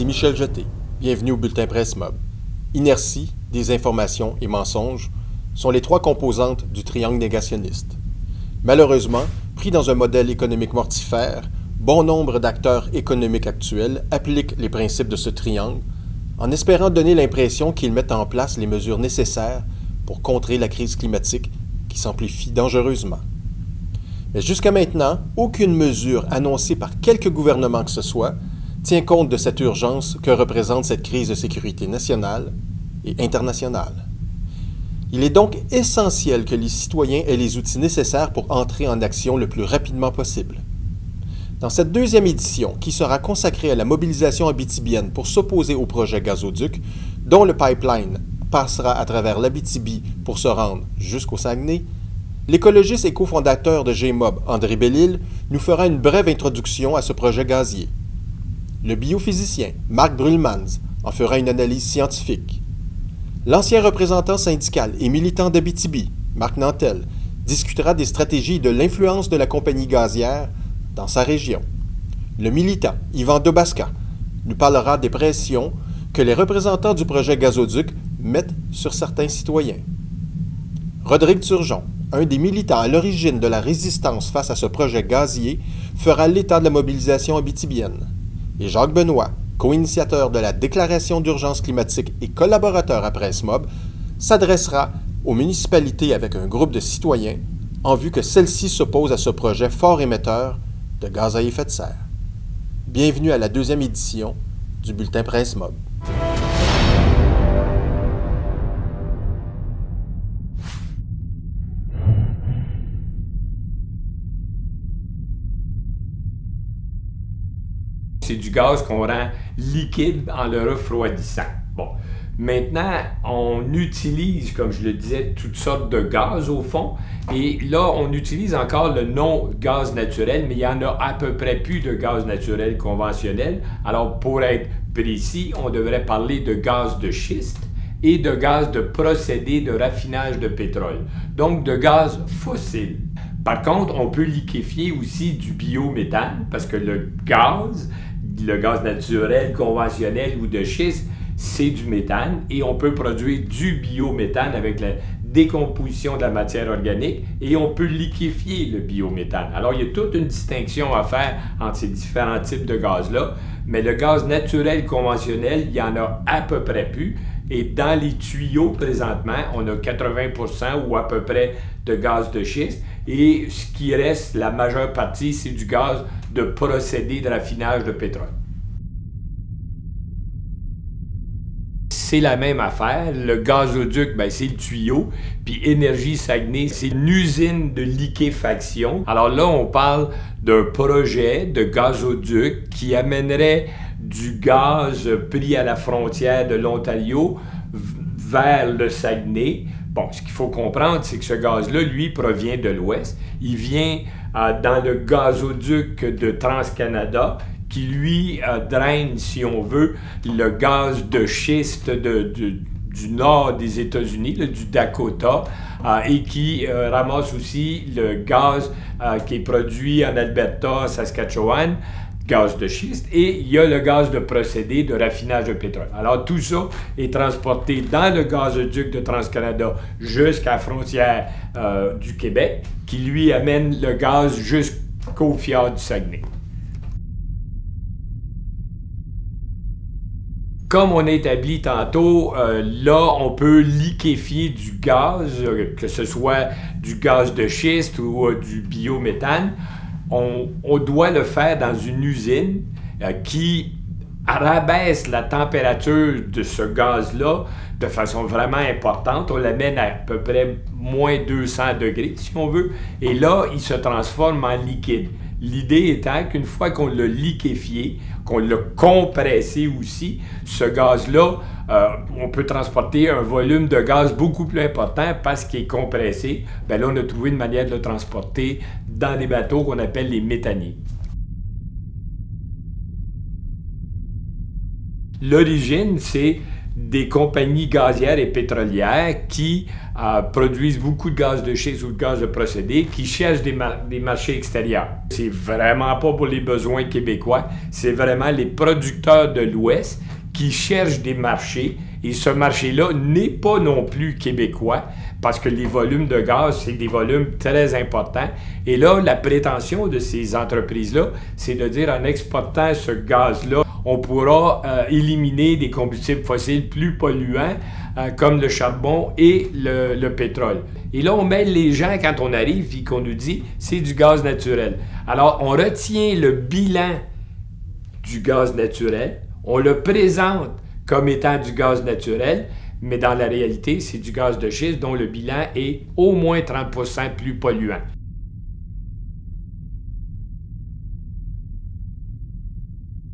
Ici Michel Jeté. Bienvenue au Bulletin Presse Mob. Inertie, désinformation et mensonge sont les trois composantes du triangle négationniste. Malheureusement, pris dans un modèle économique mortifère, bon nombre d'acteurs économiques actuels appliquent les principes de ce triangle en espérant donner l'impression qu'ils mettent en place les mesures nécessaires pour contrer la crise climatique qui s'amplifie dangereusement. Mais jusqu'à maintenant, aucune mesure annoncée par quelque gouvernement que ce soit tient compte de cette urgence que représente cette crise de sécurité nationale et internationale. Il est donc essentiel que les citoyens aient les outils nécessaires pour entrer en action le plus rapidement possible. Dans cette deuxième édition, qui sera consacrée à la mobilisation abitibienne pour s'opposer au projet gazoduc, dont le pipeline passera à travers l'Abitibi pour se rendre jusqu'au Saguenay, l'écologiste et cofondateur de GMOB, André Bellil, nous fera une brève introduction à ce projet gazier. Le biophysicien, Marc Brulmans, en fera une analyse scientifique. L'ancien représentant syndical et militant d'Abitibi, Marc Nantel, discutera des stratégies et de l'influence de la compagnie gazière dans sa région. Le militant, Yvan Dobasca, nous parlera des pressions que les représentants du projet gazoduc mettent sur certains citoyens. Rodrigue Turgeon, un des militants à l'origine de la résistance face à ce projet gazier, fera l'état de la mobilisation abitibienne. Et Jacques Benoît, co-initiateur de la Déclaration d'urgence climatique et collaborateur à Presse Mob, s'adressera aux municipalités avec un groupe de citoyens en vue que celles-ci s'opposent à ce projet fort émetteur de gaz à effet de serre. Bienvenue à la deuxième édition du Bulletin Presse Mob. C'est du gaz qu'on rend liquide en le refroidissant. Bon, maintenant, on utilise, comme je le disais, toutes sortes de gaz au fond. Et là, on utilise encore le nom gaz naturel, mais il y en a à peu près plus de gaz naturel conventionnel. Alors, pour être précis, on devrait parler de gaz de schiste et de gaz de procédé de raffinage de pétrole. Donc, de gaz fossile. Par contre, on peut liquéfier aussi du biométhane parce que le gaz naturel, conventionnel ou de schiste, c'est du méthane et on peut produire du biométhane avec la décomposition de la matière organique et on peut liquéfier le biométhane. Alors, il y a toute une distinction à faire entre ces différents types de gaz-là, mais le gaz naturel conventionnel, il y en a à peu près plus. Et dans les tuyaux, présentement, on a 80% ou à peu près de gaz de schiste. Et ce qui reste, la majeure partie, c'est du gaz de procédé de raffinage de pétrole. C'est la même affaire. Le gazoduc, c'est le tuyau. Puis Énergie Saguenay, c'est une usine de liquéfaction. Alors là, on parle d'un projet de gazoduc qui amènerait du gaz pris à la frontière de l'Ontario vers le Saguenay. Bon, ce qu'il faut comprendre, c'est que ce gaz-là, lui, provient de l'Ouest. Il vient dans le gazoduc de TransCanada, qui, lui, draine, si on veut, le gaz de schiste du nord des États-Unis, du Dakota, et qui ramasse aussi le gaz qui est produit en Alberta, Saskatchewan, gaz de schiste, et il y a le gaz de procédé de raffinage de pétrole. Alors, tout ça est transporté dans le gazoduc de TransCanada jusqu'à la frontière du Québec, qui lui amène le gaz jusqu'au fjord du Saguenay. Comme on a établi tantôt, là, on peut liquéfier du gaz, que ce soit du gaz de schiste ou du biométhane. On doit le faire dans une usine qui rabaisse la température de ce gaz-là de façon vraiment importante. On l'amène à peu près moins 200 degrés, si on veut. Et là, il se transforme en liquide. L'idée étant qu'une fois qu'on l'a liquéfié, qu'on l'a compressé aussi, ce gaz-là, on peut transporter un volume de gaz beaucoup plus important parce qu'il est compressé. Bien là, on a trouvé une manière de le transporter dans des bateaux qu'on appelle les méthaniers. L'origine, c'est des compagnies gazières et pétrolières qui produisent beaucoup de gaz de schiste ou de gaz de procédé, qui cherchent des marchés extérieurs. C'est vraiment pas pour les besoins québécois, c'est vraiment les producteurs de l'Ouest qui cherchent des marchés, et ce marché-là n'est pas non plus québécois, parce que les volumes de gaz, c'est des volumes très importants. Et là, la prétention de ces entreprises-là, c'est de dire en exportant ce gaz-là, on pourra éliminer des combustibles fossiles plus polluants, comme le charbon et le pétrole. Et là, on mêle les gens quand on arrive et qu'on nous dit c'est du gaz naturel. Alors, on retient le bilan du gaz naturel, on le présente comme étant du gaz naturel, mais dans la réalité, c'est du gaz de schiste dont le bilan est au moins 30% plus polluant.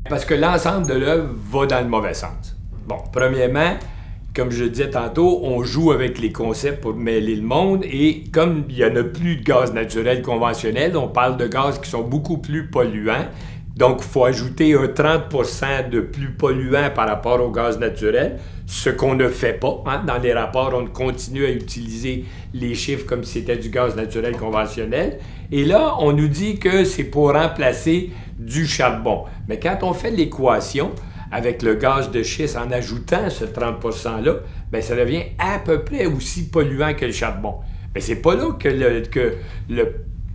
Parce que l'ensemble de l'œuvre va dans le mauvais sens. Bon, premièrement, comme je le disais tantôt, on joue avec les concepts pour mêler le monde, et comme il n'y en a plus de gaz naturel conventionnel, on parle de gaz qui sont beaucoup plus polluants. Donc, il faut ajouter un 30% de plus polluant par rapport au gaz naturel, ce qu'on ne fait pas. Hein? Dans les rapports, on continue à utiliser les chiffres comme si c'était du gaz naturel conventionnel. Et là, on nous dit que c'est pour remplacer du charbon. Mais quand on fait l'équation avec le gaz de schiste en ajoutant ce 30%-là, bien, ça devient à peu près aussi polluant que le charbon. Mais c'est pas là que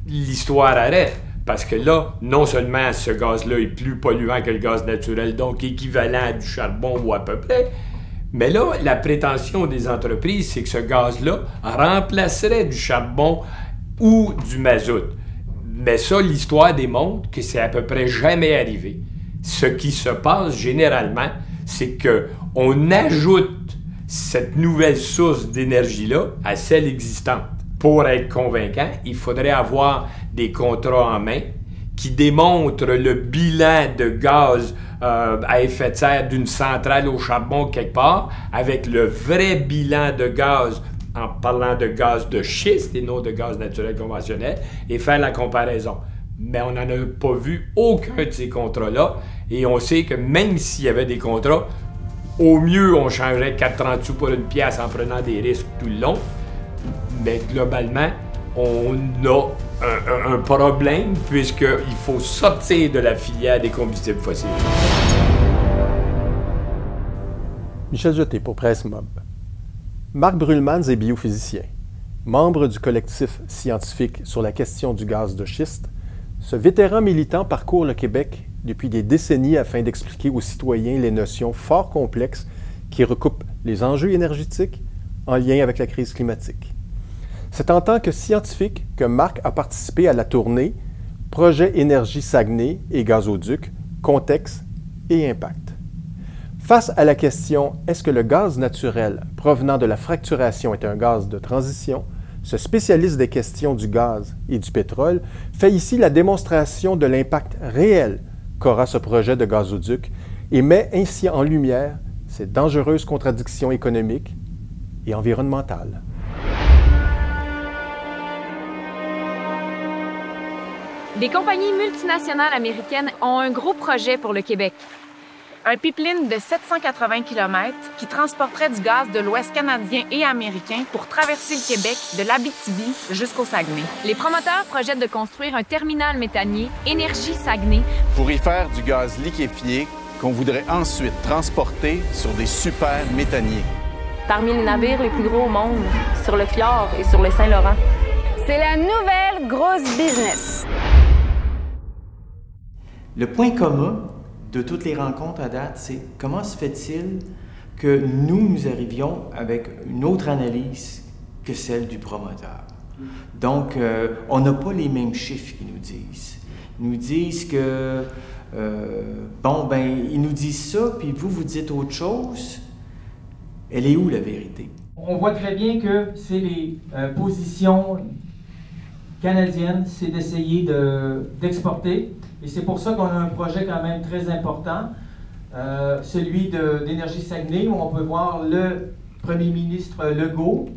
l'histoire arrête. Parce que là, non seulement ce gaz-là est plus polluant que le gaz naturel, donc équivalent à du charbon ou à peu près, mais là, la prétention des entreprises, c'est que ce gaz-là remplacerait du charbon ou du mazout. Mais ça, l'histoire démontre que c'est à peu près jamais arrivé. Ce qui se passe généralement, c'est qu'on ajoute cette nouvelle source d'énergie-là à celle existante. Pour être convaincant, il faudrait avoir des contrats en main qui démontrent le bilan de gaz à effet de serre d'une centrale au charbon quelque part, avec le vrai bilan de gaz, en parlant de gaz de schiste et non de gaz naturel conventionnel, et faire la comparaison. Mais on n'en a pas vu aucun de ces contrats-là, et on sait que même s'il y avait des contrats, au mieux, on changerait 4,30 sous pour une pièce en prenant des risques tout le long. Mais globalement, on a un problème puisqu'il faut sortir de la filière des combustibles fossiles. Michel Jeté pour Presse Mob. Marc Brülmans est biophysicien. Membre du collectif scientifique sur la question du gaz de schiste, ce vétéran militant parcourt le Québec depuis des décennies afin d'expliquer aux citoyens les notions fort complexes qui recoupent les enjeux énergétiques en lien avec la crise climatique. C'est en tant que scientifique que Marc a participé à la tournée Projet Énergie Saguenay et Gazoduc, Contexte et Impact. Face à la question « Est-ce que le gaz naturel provenant de la fracturation est un gaz de transition ?», ce spécialiste des questions du gaz et du pétrole fait ici la démonstration de l'impact réel qu'aura ce projet de gazoduc et met ainsi en lumière ces dangereuses contradictions économiques et environnementales. Des compagnies multinationales américaines ont un gros projet pour le Québec. Un pipeline de 780 km qui transporterait du gaz de l'Ouest canadien et américain pour traverser le Québec de l'Abitibi jusqu'au Saguenay. Les promoteurs projettent de construire un terminal méthanier Énergie Saguenay pour y faire du gaz liquéfié qu'on voudrait ensuite transporter sur des super méthaniers. Parmi les navires les plus gros au monde, sur le Fjord et sur le Saint-Laurent. C'est la nouvelle grosse business. Le point commun de toutes les rencontres à date, c'est comment se fait-il que nous arrivions avec une autre analyse que celle du promoteur. Donc, on n'a pas les mêmes chiffres qu'ils nous disent. Ils nous disent que, ils nous disent ça, puis vous dites autre chose. Elle est où la vérité? On voit très bien que c'est les positions canadiennes, c'est d'essayer d'exporter. Et c'est pour ça qu'on a un projet quand même très important, celui d'Énergie Saguenay, où on peut voir le premier ministre Legault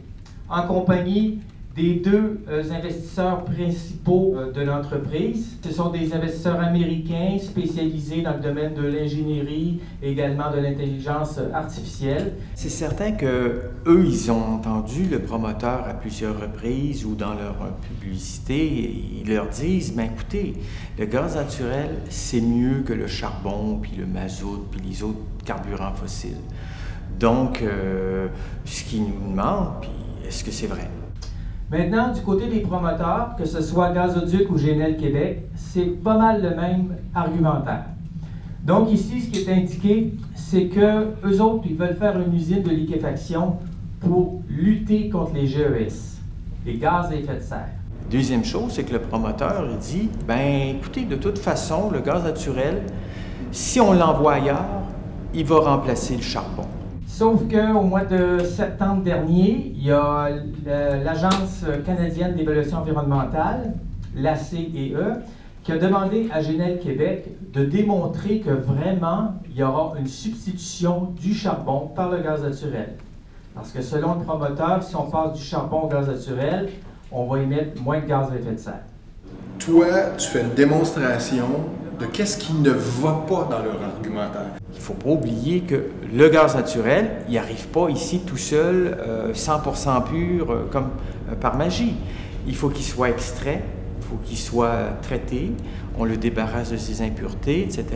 en compagnie des deux investisseurs principaux de l'entreprise. Ce sont des investisseurs américains spécialisés dans le domaine de l'ingénierie et également de l'intelligence artificielle. C'est certain que eux, ils ont entendu le promoteur à plusieurs reprises ou dans leur publicité, et ils leur disent, ben écoutez, le gaz naturel, c'est mieux que le charbon, puis le mazout, puis les autres carburants fossiles. Donc, ce qu'ils nous demandent, puis est-ce que c'est vrai? Maintenant, du côté des promoteurs, que ce soit Gazoduc ou GNL Québec, c'est pas mal le même argumentaire. Donc ici, ce qui est indiqué, c'est que eux autres, ils veulent faire une usine de liquéfaction pour lutter contre les GES, les gaz à effet de serre. Deuxième chose, c'est que le promoteur, il dit, ben écoutez, de toute façon, le gaz naturel, si on l'envoie ailleurs, il va remplacer le charbon. Sauf qu'au mois de septembre dernier, il y a l'Agence canadienne d'évaluation environnementale, l'ACEE, qui a demandé à GNL Québec de démontrer que vraiment, il y aura une substitution du charbon par le gaz naturel. Parce que selon le promoteur, si on passe du charbon au gaz naturel, on va émettre moins de gaz à effet de serre. Toi, tu fais une démonstration de qu'est-ce qui ne va pas dans leur argumentaire. Il ne faut pas oublier que le gaz naturel, il n'arrive pas ici tout seul, 100% pur, comme par magie. Il faut qu'il soit extrait, il faut qu'il soit traité, on le débarrasse de ses impuretés, etc.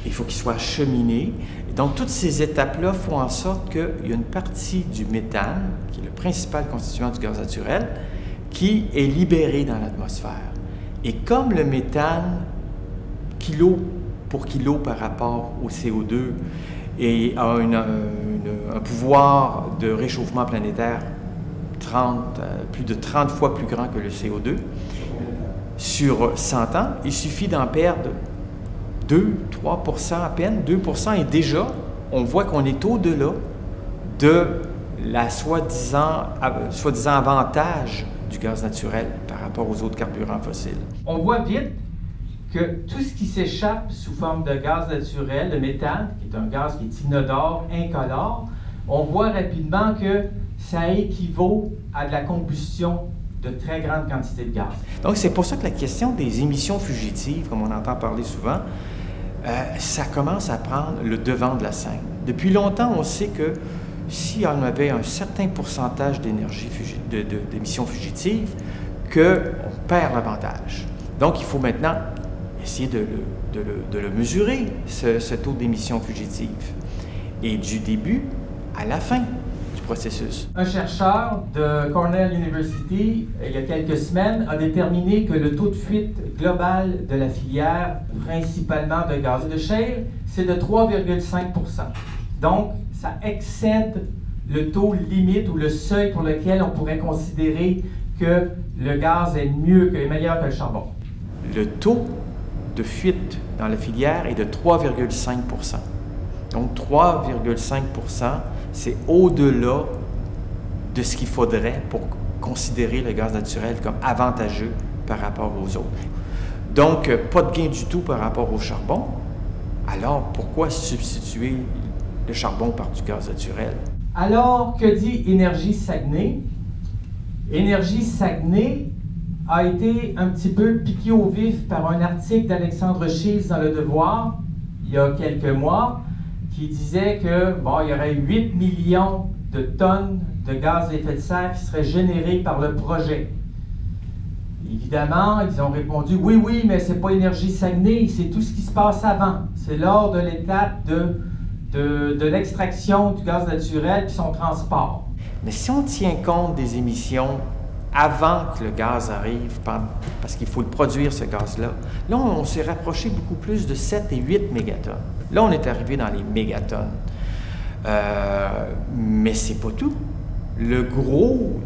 Il faut qu'il soit acheminé. Et donc, toutes ces étapes-là font en sorte qu'il y a une partie du méthane, qui est le principal constituant du gaz naturel, qui est libérée dans l'atmosphère. Et comme le méthane, kilo pour kilo par rapport au CO2, et a un pouvoir de réchauffement planétaire plus de 30 fois plus grand que le CO2, sur 100 ans, il suffit d'en perdre 2-3% à peine, 2%, et déjà, on voit qu'on est au-delà de la soi-disant avantage du gaz naturel par rapport aux autres carburants fossiles. On voit vite que tout ce qui s'échappe sous forme de gaz naturel, de méthane, qui est un gaz qui est inodore, incolore, on voit rapidement que ça équivaut à de la combustion de très grande quantité de gaz. Donc, c'est pour ça que la question des émissions fugitives, comme on entend parler souvent, ça commence à prendre le devant de la scène. Depuis longtemps, on sait que s'il y en avait un certain pourcentage d'émissions fugitives, qu'on perd l'avantage. Donc, il faut maintenant essayer de le mesurer, ce taux d'émissions fugitives. Et du début à la fin du processus. Un chercheur de Cornell University, il y a quelques semaines, a déterminé que le taux de fuite global de la filière, principalement de gaz de shale, c'est de 3,5 %. Donc, ça excède le taux limite ou le seuil pour lequel on pourrait considérer que le gaz est meilleur que le charbon. Le taux de fuite dans la filière est de 3,5 %. Donc 3,5 %, c'est au-delà de ce qu'il faudrait pour considérer le gaz naturel comme avantageux par rapport aux autres. Donc, pas de gain du tout par rapport au charbon. Alors, pourquoi substituer le charbon par du gaz naturel? Alors, que dit Énergie Saguenay? Énergie Saguenay a été un petit peu piqué au vif par un article d'Alexandre Shields dans Le Devoir, il y a quelques mois, qui disait que, bon, il y aurait 8 millions de tonnes de gaz à effet de serre qui seraient générées par le projet. Évidemment, ils ont répondu, oui, mais c'est pas Énergie Saguenay, c'est tout ce qui se passe avant. C'est lors de l'étape de l'extraction du gaz naturel et son transport. Mais si on tient compte des émissions avant que le gaz arrive, parce qu'il faut le produire, ce gaz-là, là, on s'est rapproché beaucoup plus de 7 et 8 mégatonnes. Là, on est arrivé dans les mégatonnes. Mais c'est pas tout. Le gros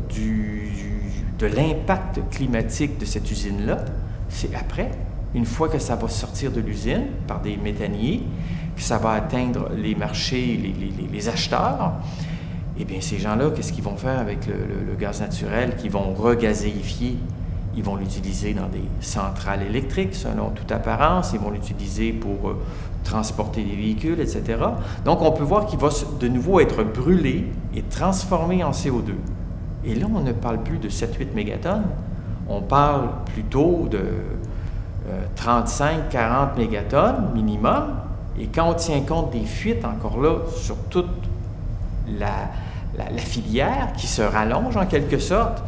de l'impact climatique de cette usine-là, c'est après, une fois que ça va sortir de l'usine par des méthaniers, que ça va atteindre les marchés, les acheteurs, eh bien, ces gens-là, qu'est-ce qu'ils vont faire avec le gaz naturel qu'ils vont regazéifier? Ils vont l'utiliser dans des centrales électriques, selon toute apparence. Ils vont l'utiliser pour transporter des véhicules, etc. Donc, on peut voir qu'il va de nouveau être brûlé et transformé en CO2. Et là, on ne parle plus de 7-8 mégatonnes, on parle plutôt de 35-40 mégatonnes minimum. Et quand on tient compte des fuites, encore là, sur toute la filière qui se rallonge en quelque sorte,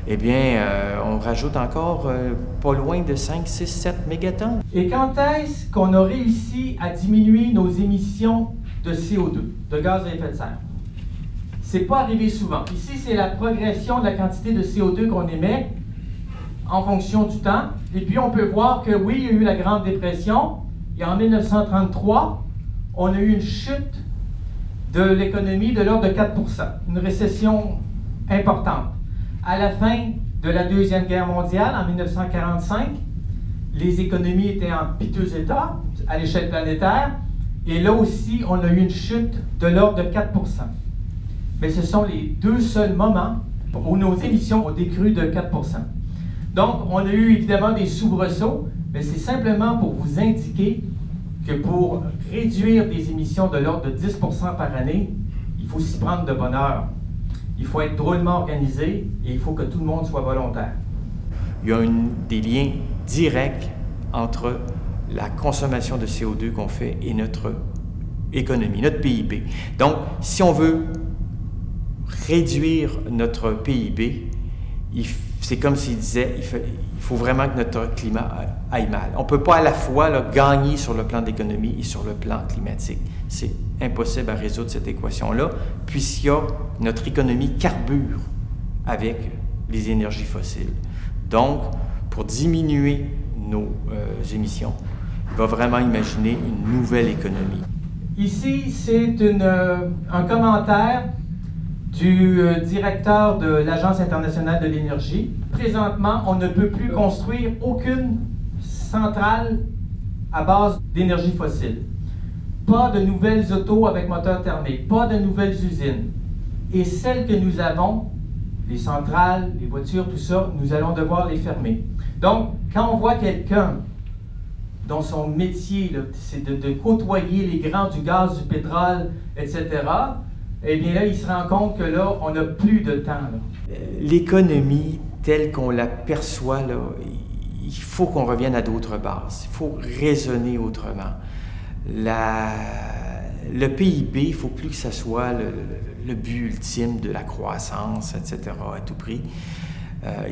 eh bien, on rajoute encore pas loin de 5, 6, 7 mégatonnes. Et quand est-ce qu'on a réussi à diminuer nos émissions de CO2, de gaz à effet de serre? C'est pas arrivé souvent. Ici, c'est la progression de la quantité de CO2 qu'on émet en fonction du temps. Et puis, on peut voir que oui, il y a eu la Grande Dépression. Et en 1933, on a eu une chute de l'économie de l'ordre de 4 %, une récession importante. À la fin de la Deuxième Guerre mondiale, en 1945, les économies étaient en piteux état à l'échelle planétaire, et là aussi, on a eu une chute de l'ordre de 4 %. Mais ce sont les deux seuls moments où nos émissions ont décru de 4 %. Donc, on a eu évidemment des soubresauts, mais c'est simplement pour vous indiquer que pour réduire des émissions de l'ordre de 10 % par année, il faut s'y prendre de bonne heure. Il faut être drôlement organisé et il faut que tout le monde soit volontaire. Il y a des liens directs entre la consommation de CO2 qu'on fait et notre économie, notre PIB. Donc, si on veut réduire notre PIB, c'est comme s'il disait, il faut vraiment que notre climat aille mal. On ne peut pas à la fois gagner sur le plan d'économie et sur le plan climatique. C'est impossible à résoudre cette équation-là, puisqu'il y a notre économie carbure avec les énergies fossiles. Donc, pour diminuer nos émissions, il va vraiment imaginer une nouvelle économie. Ici, c'est un commentaire du directeur de l'Agence internationale de l'énergie. Présentement, on ne peut plus construire aucune centrale à base d'énergie fossile. Pas de nouvelles autos avec moteur thermique, pas de nouvelles usines. Et celles que nous avons, les centrales, les voitures, tout ça, nous allons devoir les fermer. Donc, quand on voit quelqu'un dont son métier, c'est de côtoyer les grands du gaz, du pétrole, etc., eh bien là, il se rend compte que là, on n'a plus de temps. L'économie telle qu'on la perçoit, là, il faut qu'on revienne à d'autres bases. Il faut raisonner autrement. Le PIB, il ne faut plus que ce soit le but ultime de la croissance, etc., à tout prix.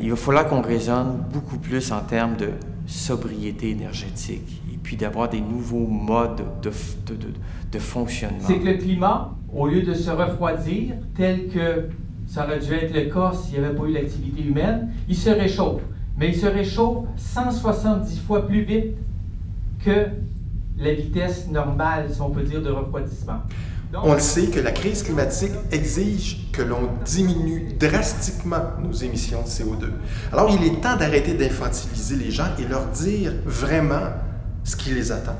Il va falloir qu'on raisonne beaucoup plus en termes de sobriété énergétique et puis d'avoir des nouveaux modes de fonctionnement. C'est que le climat, au lieu de se refroidir, tel que ça aurait dû être le cas s'il n'y avait pas eu l'activité humaine, il se réchauffe. Mais il se réchauffe 170 fois plus vite que la vitesse normale, si on peut dire, de refroidissement. Donc, on le sait que la crise climatique exige que l'on diminue drastiquement nos émissions de CO2. Alors, il est temps d'arrêter d'infantiliser les gens et leur dire vraiment ce qui les attend.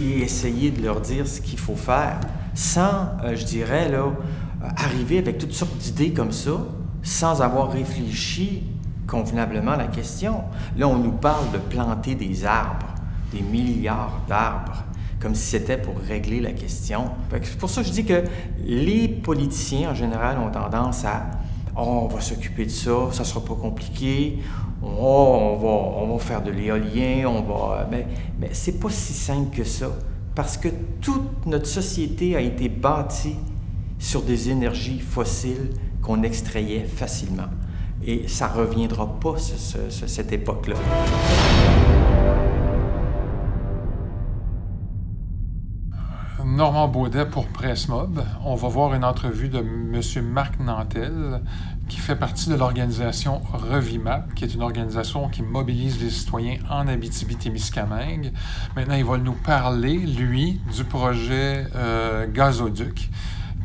Et essayer de leur dire ce qu'il faut faire sans, je dirais, là, arriver avec toutes sortes d'idées comme ça, sans avoir réfléchi convenablement à la question. Là, on nous parle de planter des arbres, des milliards d'arbres, comme si c'était pour régler la question. C'est pour ça que je dis que les politiciens, en général, ont tendance à « on va s'occuper de ça, ça sera pas compliqué, on va faire de l'éolien, on va... » Mais c'est pas si simple que ça, parce que toute notre société a été bâtie sur des énergies fossiles qu'on extrayait facilement. Et ça ne reviendra pas, cette époque-là. Normand Baudet pour Presse-Mob. On va voir une entrevue de M. Marc Nantel, qui fait partie de l'organisation Revimap, qui est une organisation qui mobilise les citoyens en Abitibi-Témiscamingue. Maintenant, il va nous parler, lui, du projet Gazoduc,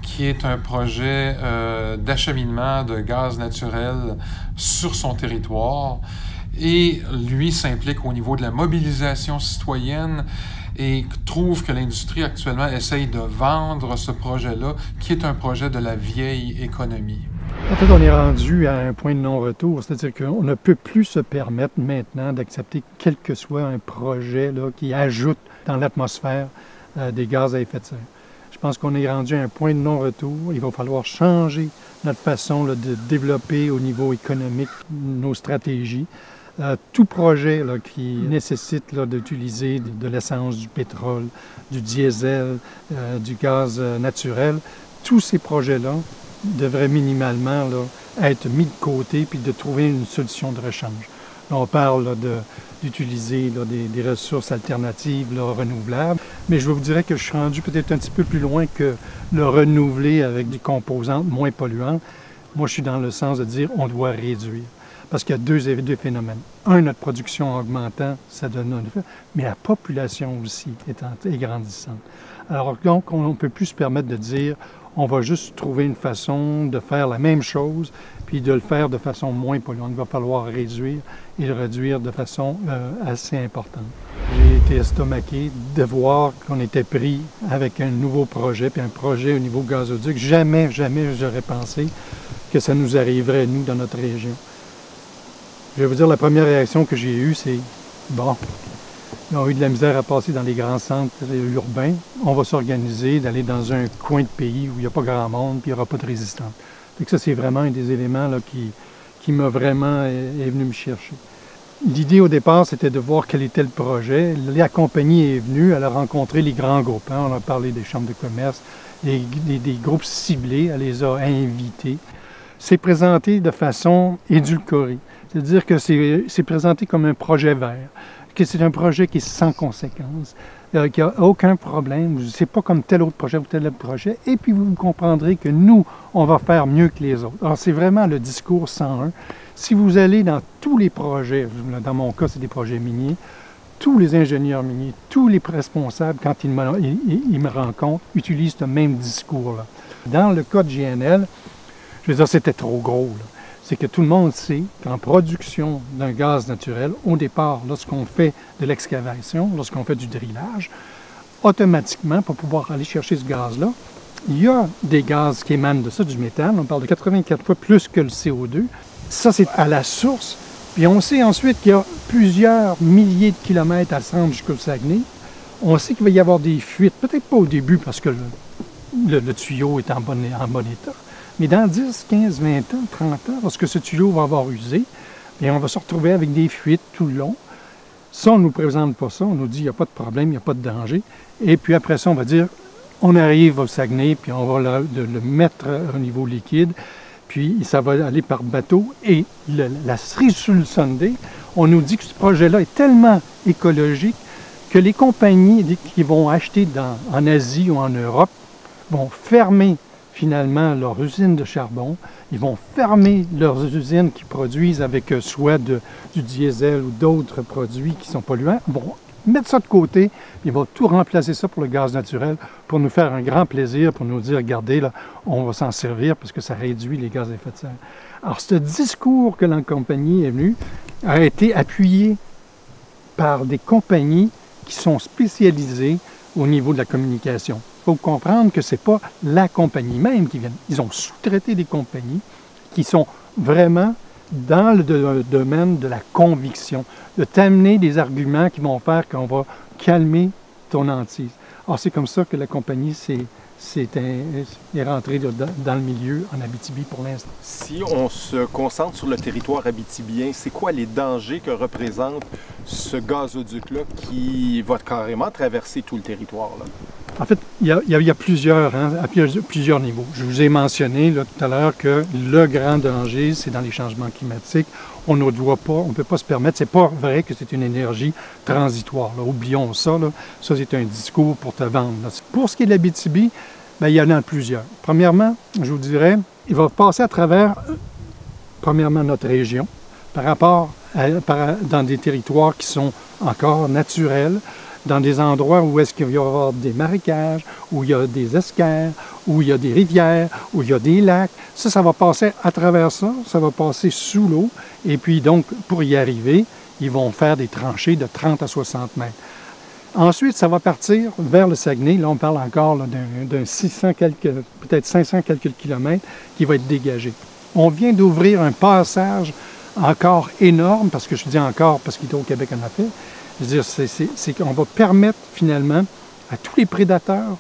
qui est un projet d'acheminement de gaz naturel sur son territoire. Et lui s'implique au niveau de la mobilisation citoyenne et trouve que l'industrie actuellement essaye de vendre ce projet-là, qui est un projet de la vieille économie. En fait, on est rendu à un point de non-retour, c'est-à-dire qu'on ne peut plus se permettre maintenant d'accepter quel que soit un projet là, qui ajoute dans l'atmosphère des gaz à effet de serre. Je pense qu'on est rendu à un point de non-retour. Il va falloir changer notre façon là, de développer au niveau économique nos stratégies. Tout projet là, qui nécessite là, d'utiliser de l'essence, du pétrole, du diesel, du gaz naturel, tous ces projets-là devraient minimalement là, être mis de côté puis de trouver une solution de rechange. Là, on parle là, d'utiliser des ressources alternatives là, renouvelables, mais je vous dirais que je suis rendu peut-être un petit peu plus loin que le renouveler avec des composantes moins polluantes. Moi, je suis dans le sens de dire on doit réduire. Parce qu'il y a deux phénomènes. Un, notre production augmentant, ça donne un effet, mais la population aussi est grandissante. Alors donc, on ne peut plus se permettre de dire on va juste trouver une façon de faire la même chose, puis de le faire de façon moins polluante. Il va falloir réduire et le réduire de façon assez importante. J'ai été estomaqué de voir qu'on était pris avec un nouveau projet, puis un projet au niveau gazoduc. Jamais j'aurais pensé que ça nous arriverait, nous, dans notre région. Je vais vous dire, la première réaction que j'ai eue, c'est bon, ils ont eu de la misère à passer dans les grands centres urbains. On va s'organiser d'aller dans un coin de pays où il n'y a pas grand monde, puis il n'y aura pas de résistance. Donc ça, c'est vraiment un des éléments là, qui m'a vraiment est venu me chercher. L'idée au départ, c'était de voir quel était le projet. La compagnie est venue, elle a rencontré les grands groupes. Hein. On a parlé des chambres de commerce, des groupes ciblés, elle les a invités. C'est présenté de façon édulcorée. C'est-à-dire que c'est présenté comme un projet vert, que c'est un projet qui est sans conséquence, qu'il n'y a aucun problème, c'est pas comme tel autre projet ou tel autre projet, et puis vous comprendrez que nous, on va faire mieux que les autres. Alors c'est vraiment le discours 101. Si vous allez dans tous les projets, dans mon cas c'est des projets miniers, tous les ingénieurs miniers, tous les responsables, quand ils me rencontrent, utilisent ce même discours-là. Dans le cas de GNL, je veux dire, c'était trop gros, là. C'est que tout le monde sait qu'en production d'un gaz naturel, au départ, lorsqu'on fait de l'excavation, lorsqu'on fait du drillage, automatiquement, pour pouvoir aller chercher ce gaz-là, il y a des gaz qui émanent de ça, du méthane. On parle de 84 fois plus que le CO2. Ça, c'est à la source. Puis on sait ensuite qu'il y a plusieurs milliers de kilomètres à se rendre jusqu'au Saguenay. On sait qu'il va y avoir des fuites, peut-être pas au début parce que le tuyau est en bon état. Mais dans 10, 15, 20 ans, 30 ans, lorsque ce tuyau va avoir usé, bien, on va se retrouver avec des fuites tout le long. Ça, on ne nous présente pas ça. On nous dit qu'il n'y a pas de problème, il n'y a pas de danger. Et puis après ça, on va dire, on arrive au Saguenay, puis on va le mettre au niveau liquide, puis ça va aller par bateau. Et la cerise sur le sundae, on nous dit que ce projet-là est tellement écologique que les compagnies qui vont acheter en Asie ou en Europe vont fermer finalement leurs usines de charbon, ils vont fermer leurs usines qui produisent avec soit du diesel ou d'autres produits qui sont polluants, ils vont mettre ça de côté, ils vont tout remplacer ça pour le gaz naturel, pour nous faire un grand plaisir, pour nous dire, regardez, là, on va s'en servir parce que ça réduit les gaz à effet de serre. Alors, ce discours que la compagnie est venue a été appuyé par des compagnies qui sont spécialisées au niveau de la communication. Il faut comprendre que ce n'est pas la compagnie même qui vient. Ils ont sous-traité des compagnies qui sont vraiment dans le domaine de la conviction, de t'amener des arguments qui vont faire qu'on va calmer ton hantise. Alors, c'est comme ça que la compagnie est rentrée dans le milieu en Abitibi pour l'instant. Si on se concentre sur le territoire abitibien, c'est quoi les dangers que représente ce gazoduc-là qui va carrément traverser tout le territoire, là? En fait, il y a plusieurs niveaux. Je vous ai mentionné là, tout à l'heure que le grand danger, c'est dans les changements climatiques. On ne peut pas se permettre, c'est pas vrai que c'est une énergie transitoire. Là. Oublions ça. Là. Ça, c'est un discours pour te vendre. Là. Pour ce qui est de l'Abitibi, bien, il y en a plusieurs. Premièrement, je vous dirais, il va passer à travers, premièrement, notre région, par rapport dans des territoires qui sont encore naturels, dans des endroits où est-ce qu'il va y avoir des marécages, où il y a des esquerres, où il y a des rivières, où il y a des lacs. Ça va passer à travers ça, ça va passer sous l'eau. Et puis donc, pour y arriver, ils vont faire des tranchées de 30 à 60 mètres. Ensuite, ça va partir vers le Saguenay. Là, on parle encore d'un 600 quelques, peut-être 500 quelques kilomètres qui va être dégagé. On vient d'ouvrir un passage encore énorme, parce que je dis encore, parce qu'Hydro-Québec en a fait. Je veux dire, c'est qu'on va permettre finalement à tous les prédateurs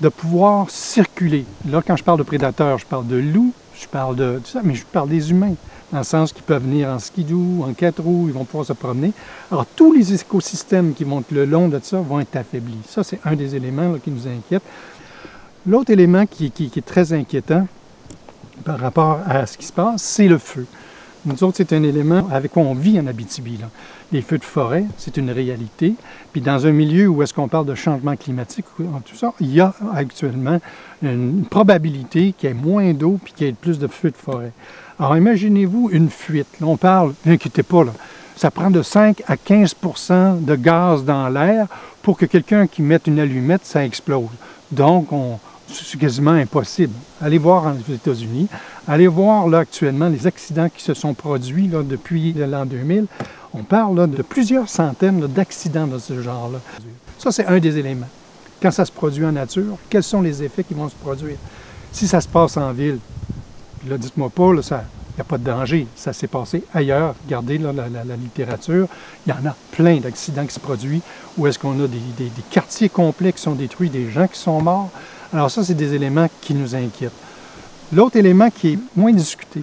de pouvoir circuler. Là, quand je parle de prédateurs, je parle de loups, je parle de tout ça, mais je parle des humains, dans le sens qu'ils peuvent venir en skidoo, en 4 roues, ils vont pouvoir se promener. Alors, tous les écosystèmes qui vont être le long de ça vont être affaiblis. Ça, c'est un des éléments là, qui nous inquiète. L'autre élément qui est très inquiétant par rapport à ce qui se passe, c'est le feu. Nous autres, c'est un élément avec quoi on vit en Abitibi, là. Les feux de forêt, c'est une réalité. Puis dans un milieu où est-ce qu'on parle de changement climatique, tout ça, il y a actuellement une probabilité qu'il y ait moins d'eau puis qu'il y ait plus de feux de forêt. Alors imaginez-vous une fuite. Là, on parle, n'inquiétez pas, là, ça prend de 5 à 15 % de gaz dans l'air pour que quelqu'un qui mette une allumette, ça explose. Donc, c'est quasiment impossible. Allez voir aux États-Unis, allez voir là actuellement les accidents qui se sont produits là, depuis l'an 2000. On parle là, de plusieurs centaines d'accidents de ce genre-là. Ça, c'est un des éléments. Quand ça se produit en nature, quels sont les effets qui vont se produire? Si ça se passe en ville, là, dites-moi pas, il n'y a pas de danger. Ça s'est passé ailleurs. Regardez là, la littérature. Il y en a plein d'accidents qui se produisent où est-ce qu'on a des quartiers complets qui sont détruits, des gens qui sont morts. Alors ça, c'est des éléments qui nous inquiètent. L'autre élément qui est moins discuté,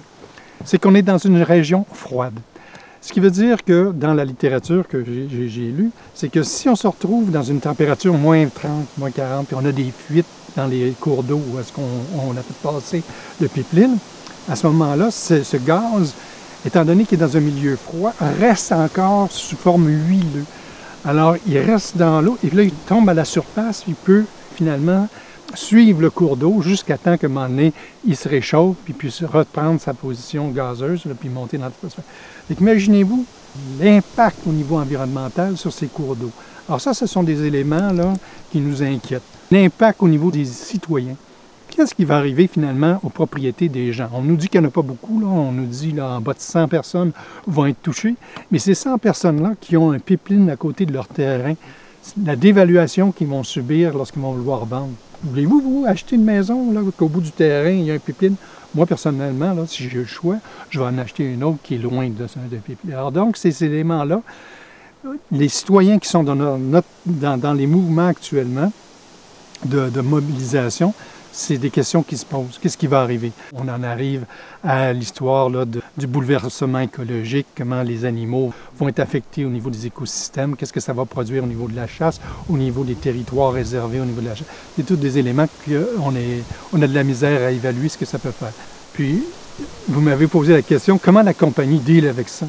c'est qu'on est dans une région froide. Ce qui veut dire que dans la littérature que j'ai lue, c'est que si on se retrouve dans une température moins 30, moins 40, puis on a des fuites dans les cours d'eau où est-ce qu'on a fait passer le pipeline, à ce moment-là, ce gaz, étant donné qu'il est dans un milieu froid, reste encore sous forme huileuse. Alors, il reste dans l'eau, et là, il tombe à la surface, il peut finalement suivre le cours d'eau jusqu'à temps qu'à un moment donné, il se réchauffe, puis puisse reprendre sa position gazeuse, là, puis monter dans l'atmosphère. Donc, imaginez-vous l'impact au niveau environnemental sur ces cours d'eau. Alors ça, ce sont des éléments là, qui nous inquiètent. L'impact au niveau des citoyens. Qu'est-ce qui va arriver finalement aux propriétés des gens? On nous dit qu'il n'y en a pas beaucoup, là. On nous dit là, en bas de 100 personnes vont être touchées, mais ces 100 personnes-là qui ont un pipeline à côté de leur terrain, la dévaluation qu'ils vont subir lorsqu'ils vont vouloir vendre. Voulez-vous, vous, acheter une maison là, qu'au bout du terrain, il y a un pipeline? Moi, personnellement, là, si j'ai le choix, je vais en acheter une autre qui est loin de pipeline. Alors donc, ces éléments-là, les citoyens qui sont dans les mouvements actuellement de mobilisation, c'est des questions qui se posent. Qu'est-ce qui va arriver? On en arrive à l'histoire du bouleversement écologique, comment les animaux vont être affectés au niveau des écosystèmes, qu'est-ce que ça va produire au niveau de la chasse, au niveau des territoires réservés, au niveau de la chasse. C'est tous des éléments qu'on a de la misère à évaluer ce que ça peut faire. Puis, vous m'avez posé la question, comment la compagnie deal avec ça?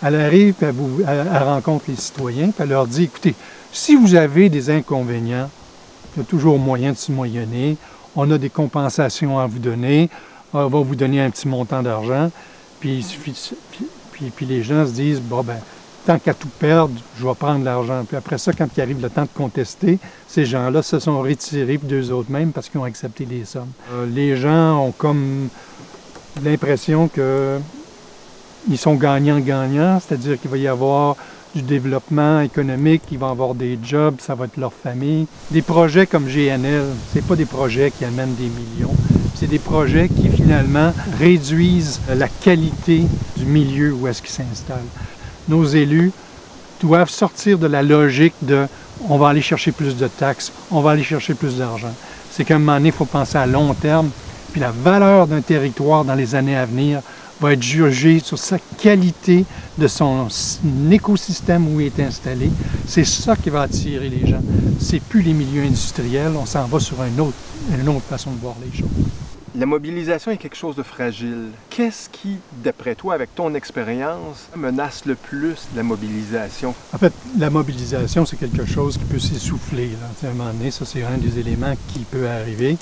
Elle arrive, puis elle rencontre les citoyens, puis elle leur dit, écoutez, si vous avez des inconvénients, il y a toujours moyen de se moyenner. On a des compensations à vous donner. On va vous donner un petit montant d'argent. Puis les gens se disent, bon, ben, tant qu'à tout perdre, je vais prendre l'argent. Puis après ça, quand il arrive le temps de contester, ces gens-là se sont retirés, puis d'eux autres mêmes, parce qu'ils ont accepté les sommes. Les gens ont comme l'impression qu'ils sont gagnants-gagnants, c'est-à-dire qu'il va y avoir du développement économique, ils vont avoir des jobs, ça va être leur famille. Des projets comme GNL, ce n'est pas des projets qui amènent des millions, c'est des projets qui finalement réduisent la qualité du milieu où est-ce qu'ils s'installent. Nos élus doivent sortir de la logique de « on va aller chercher plus de taxes, on va aller chercher plus d'argent ». C'est qu'à un moment donné, il faut penser à long terme, puis la valeur d'un territoire dans les années à venir va être jugé sur sa qualité de son écosystème où il est installé. C'est ça qui va attirer les gens. C'est plus les milieux industriels, on s'en va sur une autre façon de voir les choses. La mobilisation est quelque chose de fragile. Qu'est-ce qui, d'après toi, avec ton expérience, menace le plus la mobilisation? En fait, la mobilisation, c'est quelque chose qui peut s'essouffler. À un moment donné, ça, c'est un des éléments qui peut arriver.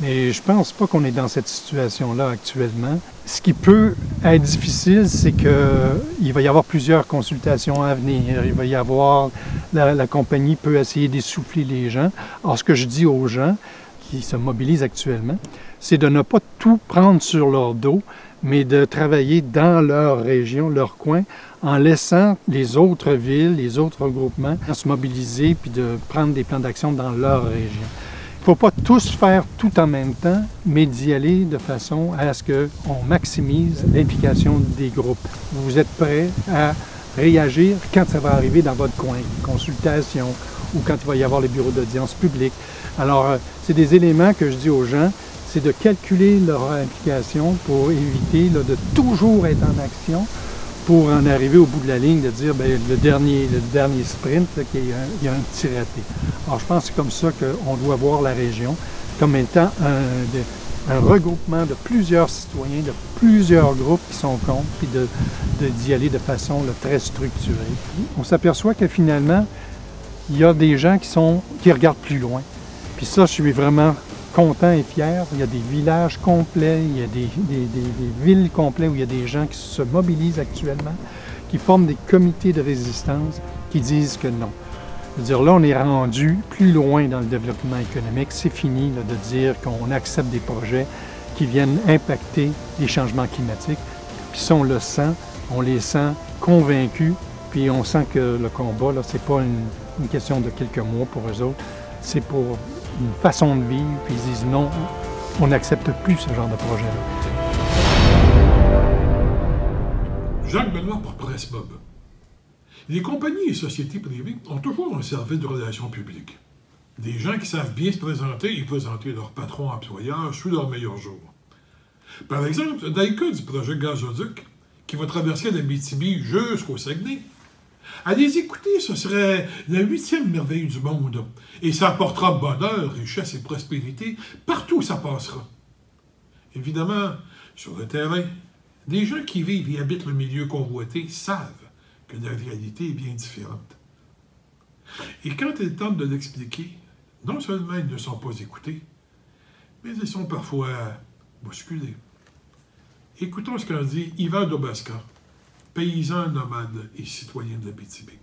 Mais je pense pas qu'on est dans cette situation-là actuellement. Ce qui peut être difficile, c'est qu'il va y avoir plusieurs consultations à venir. Il va y avoir... La compagnie peut essayer d'essouffler les gens. Alors, ce que je dis aux gens qui se mobilisent actuellement, c'est de ne pas tout prendre sur leur dos, mais de travailler dans leur région, leur coin, en laissant les autres villes, les autres regroupements se mobiliser puis de prendre des plans d'action dans leur région. Il ne faut pas tous faire tout en même temps, mais d'y aller de façon à ce qu'on maximise l'implication des groupes. Vous êtes prêts à réagir quand ça va arriver dans votre coin, consultation, ou quand il va y avoir les bureaux d'audience publique. Alors, c'est des éléments que je dis aux gens, c'est de calculer leur implication pour éviter là, de toujours être en action pour en arriver au bout de la ligne, de dire bien, le dernier sprint, qu'il y a un petit raté. Alors, je pense que c'est comme ça qu'on doit voir la région, comme étant un regroupement de plusieurs citoyens, de plusieurs groupes qui sont contre, puis d'y aller de façon là, très structurée. On s'aperçoit que finalement, il y a des gens qui regardent plus loin. Puis ça, je suis vraiment content et fier. Il y a des villages complets, il y a des villes complets où il y a des gens qui se mobilisent actuellement, qui forment des comités de résistance, qui disent que non. C'est-à-dire là, on est rendu plus loin dans le développement économique. C'est fini là, de dire qu'on accepte des projets qui viennent impacter les changements climatiques. Puis ça, on le sent, on les sent convaincus, puis on sent que le combat, là, c'est pas une question de quelques mois pour eux autres, c'est pour une façon de vivre, puis ils disent non, on n'accepte plus ce genre de projet-là. Jacques Benoît pour Presse-Mob. Les compagnies et sociétés privées ont toujours un service de relations publiques. Des gens qui savent bien se présenter et présenter leurs patrons employeurs sous leurs meilleurs jours. Par exemple, dans le cas du projet Gazoduc, qui va traverser l'Abitibi jusqu'au Saguenay, à les écouter, ce serait la 8e merveille du monde, et ça apportera bonheur, richesse et prospérité partout où ça passera. Évidemment, sur le terrain, des gens qui vivent et habitent le milieu convoité savent que la réalité est bien différente. Et quand ils tentent de l'expliquer, non seulement ils ne sont pas écoutés, mais ils sont parfois bousculés. Écoutons ce qu'en dit Yvan Dobasca, paysan nomade et citoyen de l'Abitibi.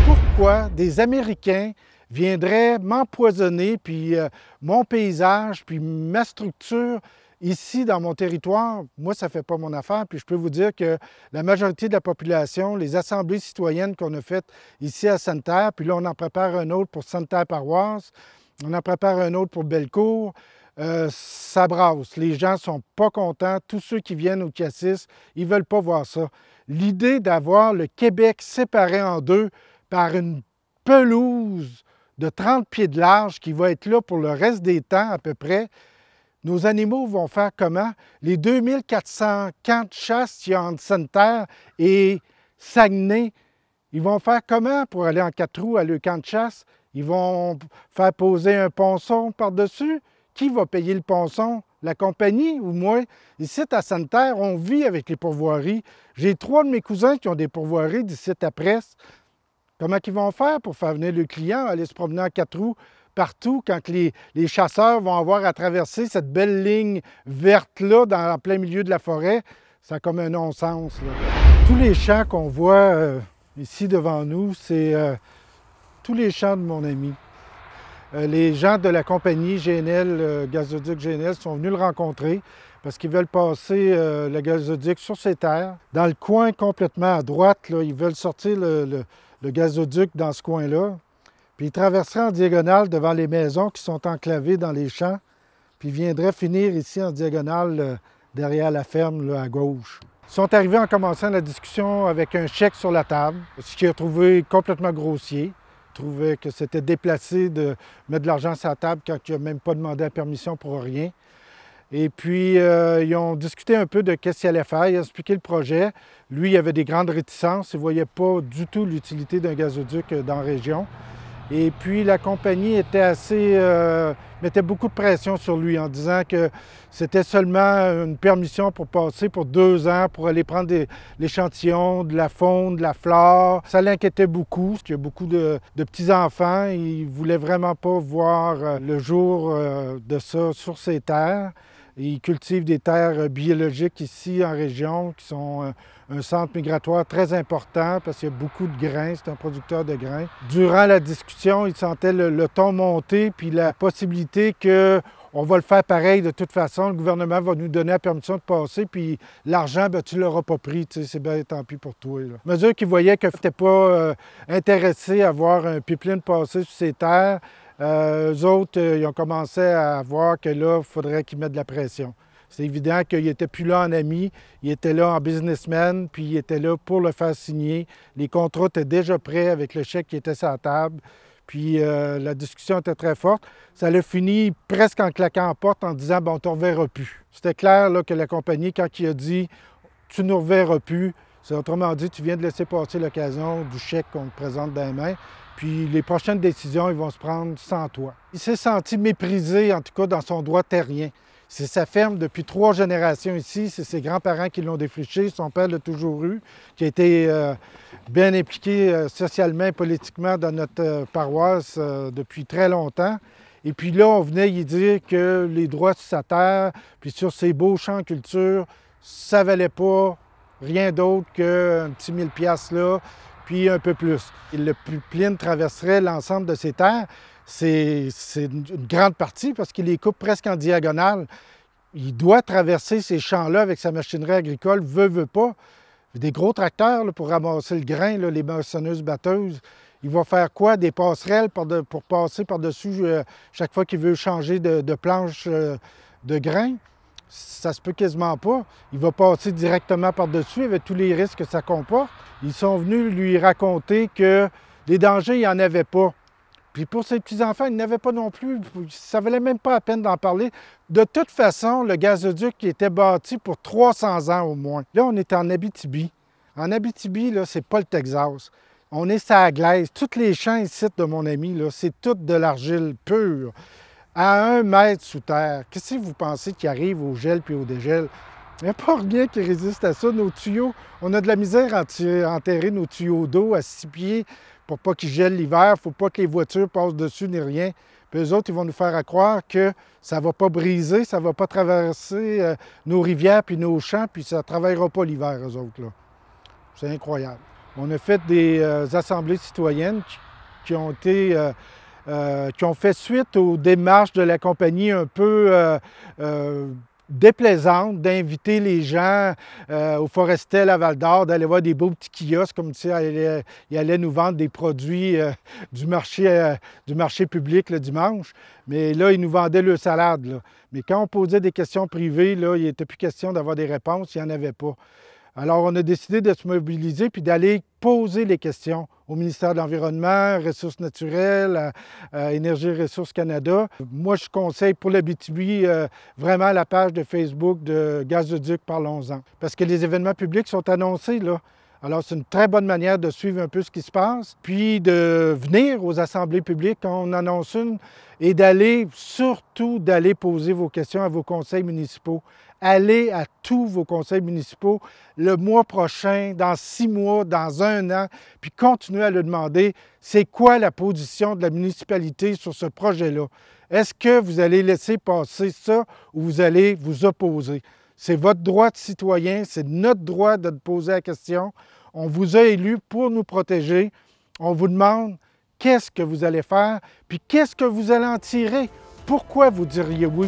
Pourquoi des Américains viendraient m'empoisonner, puis mon paysage, puis ma structure ici dans mon territoire? Moi, ça ne fait pas mon affaire, puis je peux vous dire que la majorité de la population, les assemblées citoyennes qu'on a faites ici à Sainte-Terre, puis là, on en prépare un autre pour Sainte-Terre-Paroisse, on en prépare un autre pour Bellecour, ça brasse. Les gens ne sont pas contents. Tous ceux qui viennent au Cassis, ils ne veulent pas voir ça. L'idée d'avoir le Québec séparé en deux par une pelouse de 30 pieds de large qui va être là pour le reste des temps à peu près, nos animaux vont faire comment? Les 2400 camps de chasse qu'il y a entre Sainte-Terre et Saguenay, ils vont faire comment pour aller en 4 roues à leur camp de chasse? Ils vont faire poser un ponçon par-dessus? Qui va payer le ponçon? La compagnie ou moi? Ici, à Sainte-Terre, on vit avec les pourvoiries. J'ai 3 de mes cousins qui ont des pourvoiries d'ici à Presse. Comment ils vont faire pour faire venir le client aller se promener en 4 roues partout quand les chasseurs vont avoir à traverser cette belle ligne verte-là en plein milieu de la forêt? C'est comme un non-sens. Tous les champs qu'on voit ici devant nous, c'est tous les champs de mon ami. Les gens de la compagnie GNL, Gazoduc GNL, sont venus le rencontrer parce qu'ils veulent passer le gazoduc sur ses terres. Dans le coin complètement à droite, là, ils veulent sortir le gazoduc dans ce coin-là. Puis ils traverseraient en diagonale devant les maisons qui sont enclavées dans les champs. Puis ils viendraient finir ici en diagonale derrière la ferme là, à gauche. Ils sont arrivés en commençant la discussion avec un chèque sur la table, ce qu'ils ont trouvé complètement grossier. Trouvaient que c'était déplacé de mettre de l'argent sur la table quand il n'a même pas demandé la permission pour rien. Et puis, ils ont discuté un peu de qu'est-ce qu'il allait faire. Il a expliqué le projet. Lui, il avait des grandes réticences. Il ne voyait pas du tout l'utilité d'un gazoduc dans la région. Et puis, la compagnie était mettait beaucoup de pression sur lui en disant que c'était seulement une permission pour passer pour 2 ans, pour aller prendre l'échantillon de la faune, de la flore. Ça l'inquiétait beaucoup, parce qu'il y a beaucoup de petits-enfants. Ils ne voulaient vraiment pas voir le jour de ça sur ces terres. Ils cultivent des terres biologiques ici en région, qui sont un centre migratoire très important parce qu'il y a beaucoup de grains, c'est un producteur de grains. Durant la discussion, ils sentaient le ton monter, puis la possibilité qu'on va le faire pareil de toute façon. Le gouvernement va nous donner la permission de passer, puis l'argent, ben, tu ne l'auras pas pris, c'est bien tant pis pour toi. Là. À mesure qu'ils voyaient qu'ils n'étaient pas intéressés à voir un pipeline passer sur ces terres, eux autres, ils ont commencé à voir que là, il faudrait qu'ils mettent de la pression. C'est évident qu'il n'était plus là en ami, il était là en businessman, puis il était là pour le faire signer. Les contrats étaient déjà prêts avec le chèque qui était sur la table. puis la discussion était très forte. Ça a fini presque en claquant en porte en disant « bon, on ne te reverra plus ». C'était clair là, que la compagnie, quand il a dit « tu ne nous reverras plus », c'est autrement dit, tu viens de laisser passer l'occasion du chèque qu'on te présente dans les mains, puis les prochaines décisions, ils vont se prendre sans toi. Il s'est senti méprisé, en tout cas, dans son droit terrien. C'est sa ferme depuis 3 générations ici. C'est ses grands-parents qui l'ont défriché. Son père l'a toujours eu, qui a été bien impliqué socialement et politiquement dans notre paroisse depuis très longtemps. Et puis là, on venait y dire que les droits sur sa terre, puis sur ses beaux champs de culture, ça ne valait pas rien d'autre qu'un petit 1000 $ là, puis un peu plus. Et le pipeline traverserait l'ensemble de ses terres. C'est une grande partie parce qu'il les coupe presque en diagonale. Il doit traverser ces champs-là avec sa machinerie agricole, veut pas. Des gros tracteurs là, pour ramasser le grain, là, les moissonneuses-batteuses. Il va faire quoi? Des passerelles pour passer par-dessus chaque fois qu'il veut changer de planche de grain? Ça se peut quasiment pas. Il va passer directement par-dessus avec tous les risques que ça comporte. Ils sont venus lui raconter que des dangers, il n'y en avait pas. Puis pour ses petits-enfants, il n'avait pas non plus. Ça valait même pas la peine d'en parler. De toute façon, le gazoduc était bâti pour 300 ans au moins. Là, on est en Abitibi. En Abitibi, là, c'est pas le Texas. On est sur la glaise. Tous les champs ici de mon ami, là, c'est tout de l'argile pure. À 1 mètre sous terre. Qu'est-ce que vous pensez qui arrive au gel puis au dégel? Il n'y a pas rien qui résiste à ça. Nos tuyaux, on a de la misère à enterrer nos tuyaux d'eau à 6 pieds pour pas qu'ils gèlent l'hiver. Il ne faut pas que les voitures passent dessus ni rien. Puis eux autres, ils vont nous faire croire que ça ne va pas briser, ça ne va pas traverser nos rivières puis nos champs, puis ça ne travaillera pas l'hiver, eux autres, là. C'est incroyable. On a fait des assemblées citoyennes qui ont été... qui ont fait suite aux démarches de la compagnie un peu déplaisantes d'inviter les gens au Forestel à Val-d'Or, d'aller voir des beaux petits kiosques comme si ils allaient nous vendre des produits du marché public le dimanche. Mais là, ils nous vendaient le salade, là. Mais quand on posait des questions privées, là, il n'était plus question d'avoir des réponses, il n'y en avait pas. Alors, on a décidé de se mobiliser puis d'aller poser les questions au ministère de l'Environnement, Ressources naturelles, Énergie et Ressources Canada. Moi, je conseille pour l'Abitibi vraiment la page de Facebook de Gazoduc Parlons-en. Parce que les événements publics sont annoncés, là. Alors, c'est une très bonne manière de suivre un peu ce qui se passe, puis de venir aux assemblées publiques quand on annonce une, et surtout d'aller poser vos questions à vos conseils municipaux. Allez à tous vos conseils municipaux le mois prochain, dans 6 mois, dans 1 an, puis continuez à le demander, c'est quoi la position de la municipalité sur ce projet-là? Est-ce que vous allez laisser passer ça ou vous allez vous opposer? C'est votre droit de citoyen, c'est notre droit de poser la question. On vous a élus pour nous protéger. On vous demande qu'est-ce que vous allez faire, puis qu'est-ce que vous allez en tirer? Pourquoi vous diriez oui?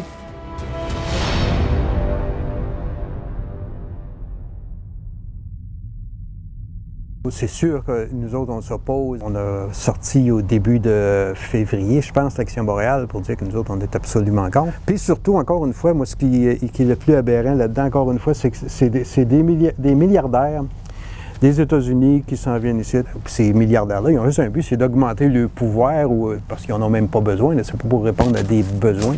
C'est sûr que nous autres, on s'oppose. On a sorti au début de février, je pense, l'Action boréale pour dire que nous autres, on est absolument contre. Puis surtout, encore une fois, moi, ce qui est le plus aberrant là-dedans, encore une fois, c'est que c'est des milliardaires des États-Unis qui s'en viennent ici. Ces milliardaires-là, ils ont juste un but, c'est d'augmenter le pouvoir, parce qu'ils n'en ont même pas besoin. C'est pas pour répondre à des besoins.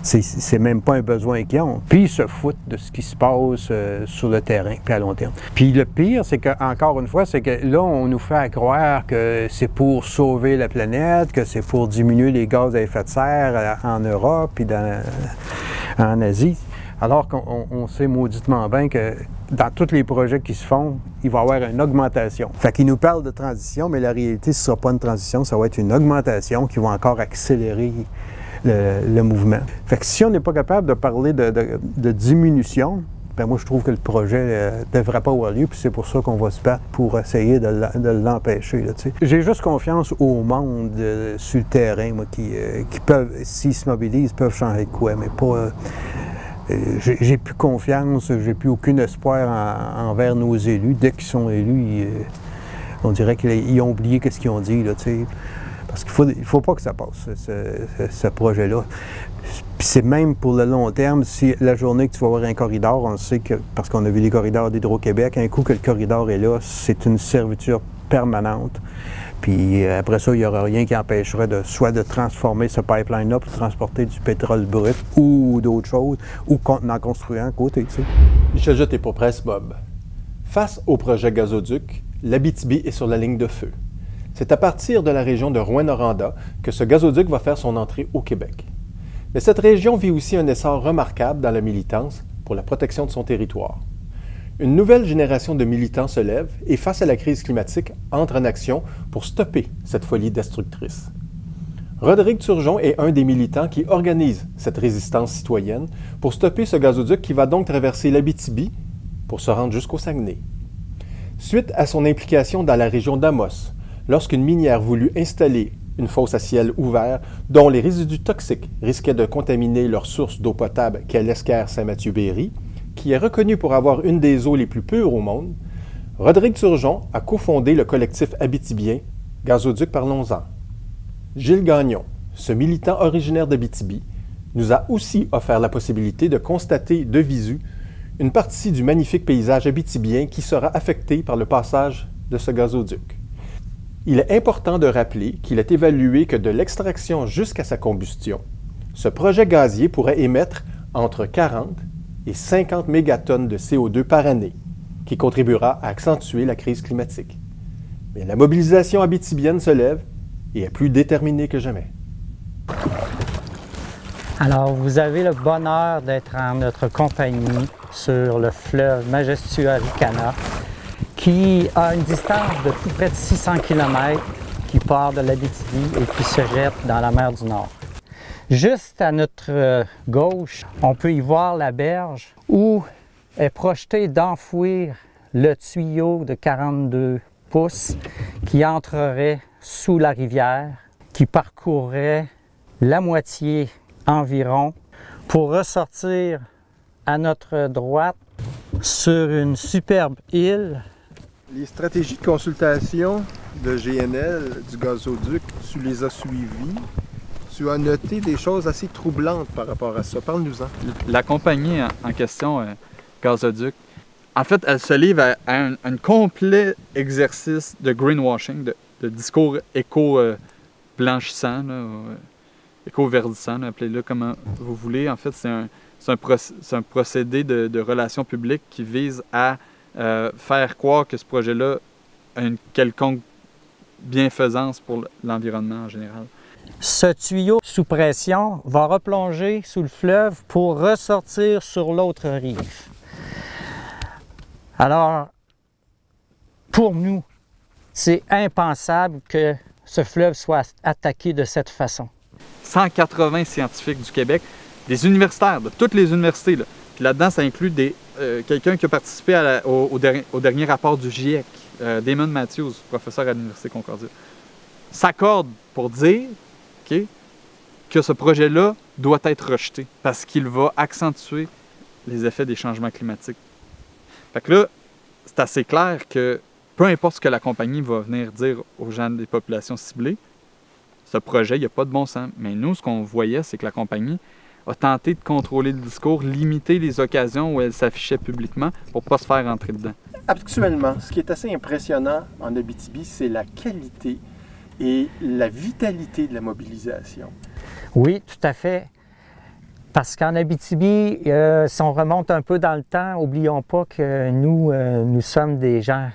C'est même pas un besoin qu'ils ont. Puis ils se foutent de ce qui se passe sur le terrain, puis à long terme. Puis le pire, c'est qu'encore une fois, c'est que là, on nous fait croire que c'est pour sauver la planète, que c'est pour diminuer les gaz à effet de serre en Europe, puis en Asie. Alors qu'on sait mauditement bien que dans tous les projets qui se font, il va y avoir une augmentation. Fait qu'ils nous parlent de transition, mais la réalité, ce ne sera pas une transition, ça va être une augmentation qui va encore accélérer le mouvement. Fait que si on n'est pas capable de parler de diminution, ben moi je trouve que le projet ne devrait pas avoir lieu, puis c'est pour ça qu'on va se battre pour essayer de l'empêcher. J'ai juste confiance au monde sur le terrain, moi, qui peuvent, s'ils se mobilisent, peuvent changer de quoi, mais pas... j'ai plus confiance, j'ai plus aucun espoir envers nos élus. Dès qu'ils sont élus, on dirait qu'ils ont oublié ce qu'ils ont dit, là, t'sais. Parce qu'il faut pas que ça passe, ce projet-là. Puis c'est même pour le long terme, si la journée que tu vas avoir un corridor, on sait que, parce qu'on a vu les corridors d'Hydro-Québec, un coup que le corridor est là, c'est une servitude permanente. Puis après ça, il n'y aura rien qui empêcherait soit de transformer ce pipeline-là pour transporter du pétrole brut ou d'autres choses, ou en construisant à côté, tu sais. Michel Jeté pour Presse Mob. Face au projet gazoduc, l'Abitibi est sur la ligne de feu. C'est à partir de la région de Rouyn-Noranda que ce gazoduc va faire son entrée au Québec. Mais cette région vit aussi un essor remarquable dans la militance pour la protection de son territoire. Une nouvelle génération de militants se lève et, face à la crise climatique, entre en action pour stopper cette folie destructrice. Rodrigue Turgeon est un des militants qui organise cette résistance citoyenne pour stopper ce gazoduc qui va donc traverser l'Abitibi pour se rendre jusqu'au Saguenay. Suite à son implication dans la région d'Amos, lorsqu'une minière voulut installer une fosse à ciel ouvert dont les résidus toxiques risquaient de contaminer leur source d'eau potable qu'est l'escarre Saint-Mathieu-Berry, qui est reconnu pour avoir une des eaux les plus pures au monde, Rodrigue Turgeon a cofondé le collectif abitibien Gazoduc Parlons-en. Gilles Gagnon, ce militant originaire d'Abitibi, nous a aussi offert la possibilité de constater de visu une partie du magnifique paysage abitibien qui sera affecté par le passage de ce gazoduc. Il est important de rappeler qu'il est évalué que de l'extraction jusqu'à sa combustion, ce projet gazier pourrait émettre entre 40 et 50 mégatonnes de CO2 par année, qui contribuera à accentuer la crise climatique. Mais la mobilisation abitibienne se lève et est plus déterminée que jamais. Alors, vous avez le bonheur d'être en notre compagnie sur le fleuve majestueux Aricana, qui a une distance de tout près de 600 km, qui part de l'Abitibi et qui se jette dans la mer du Nord. Juste à notre gauche, on peut y voir la berge où est projeté d'enfouir le tuyau de 42 pouces qui entrerait sous la rivière, qui parcourrait la moitié environ pour ressortir à notre droite sur une superbe île. Les stratégies de consultation de GNL du gazoduc, tu les as suivies. Tu as noté des choses assez troublantes par rapport à ça. Parle-nous-en. La compagnie en question, Gazoduc, en fait, elle se livre à un complet exercice de greenwashing, de discours éco-blanchissant, éco-verdissant, appelez-le comme vous voulez. En fait, c'est un procédé de relations publiques qui vise à faire croire que ce projet-là a une quelconque bienfaisance pour l'environnement en général. Ce tuyau sous pression va replonger sous le fleuve pour ressortir sur l'autre rive. Alors, pour nous, c'est impensable que ce fleuve soit attaqué de cette façon. 180 scientifiques du Québec, des universitaires, de toutes les universités, là. Puis là-dedans, ça inclut quelqu'un qui a participé au dernier rapport du GIEC, Damon Matthews, professeur à l'Université Concordia, s'accorde pour dire que ce projet-là doit être rejeté parce qu'il va accentuer les effets des changements climatiques. Fait que là, c'est assez clair que peu importe ce que la compagnie va venir dire aux gens des populations ciblées, ce projet, il n'y a pas de bon sens. Mais nous, ce qu'on voyait, c'est que la compagnie a tenté de contrôler le discours, limiter les occasions où elle s'affichait publiquement pour ne pas se faire rentrer dedans. Actuellement, ce qui est assez impressionnant en Abitibi, c'est la qualité et la vitalité de la mobilisation. Oui, tout à fait. Parce qu'en Abitibi, si on remonte un peu dans le temps, n'oublions pas que nous sommes des gens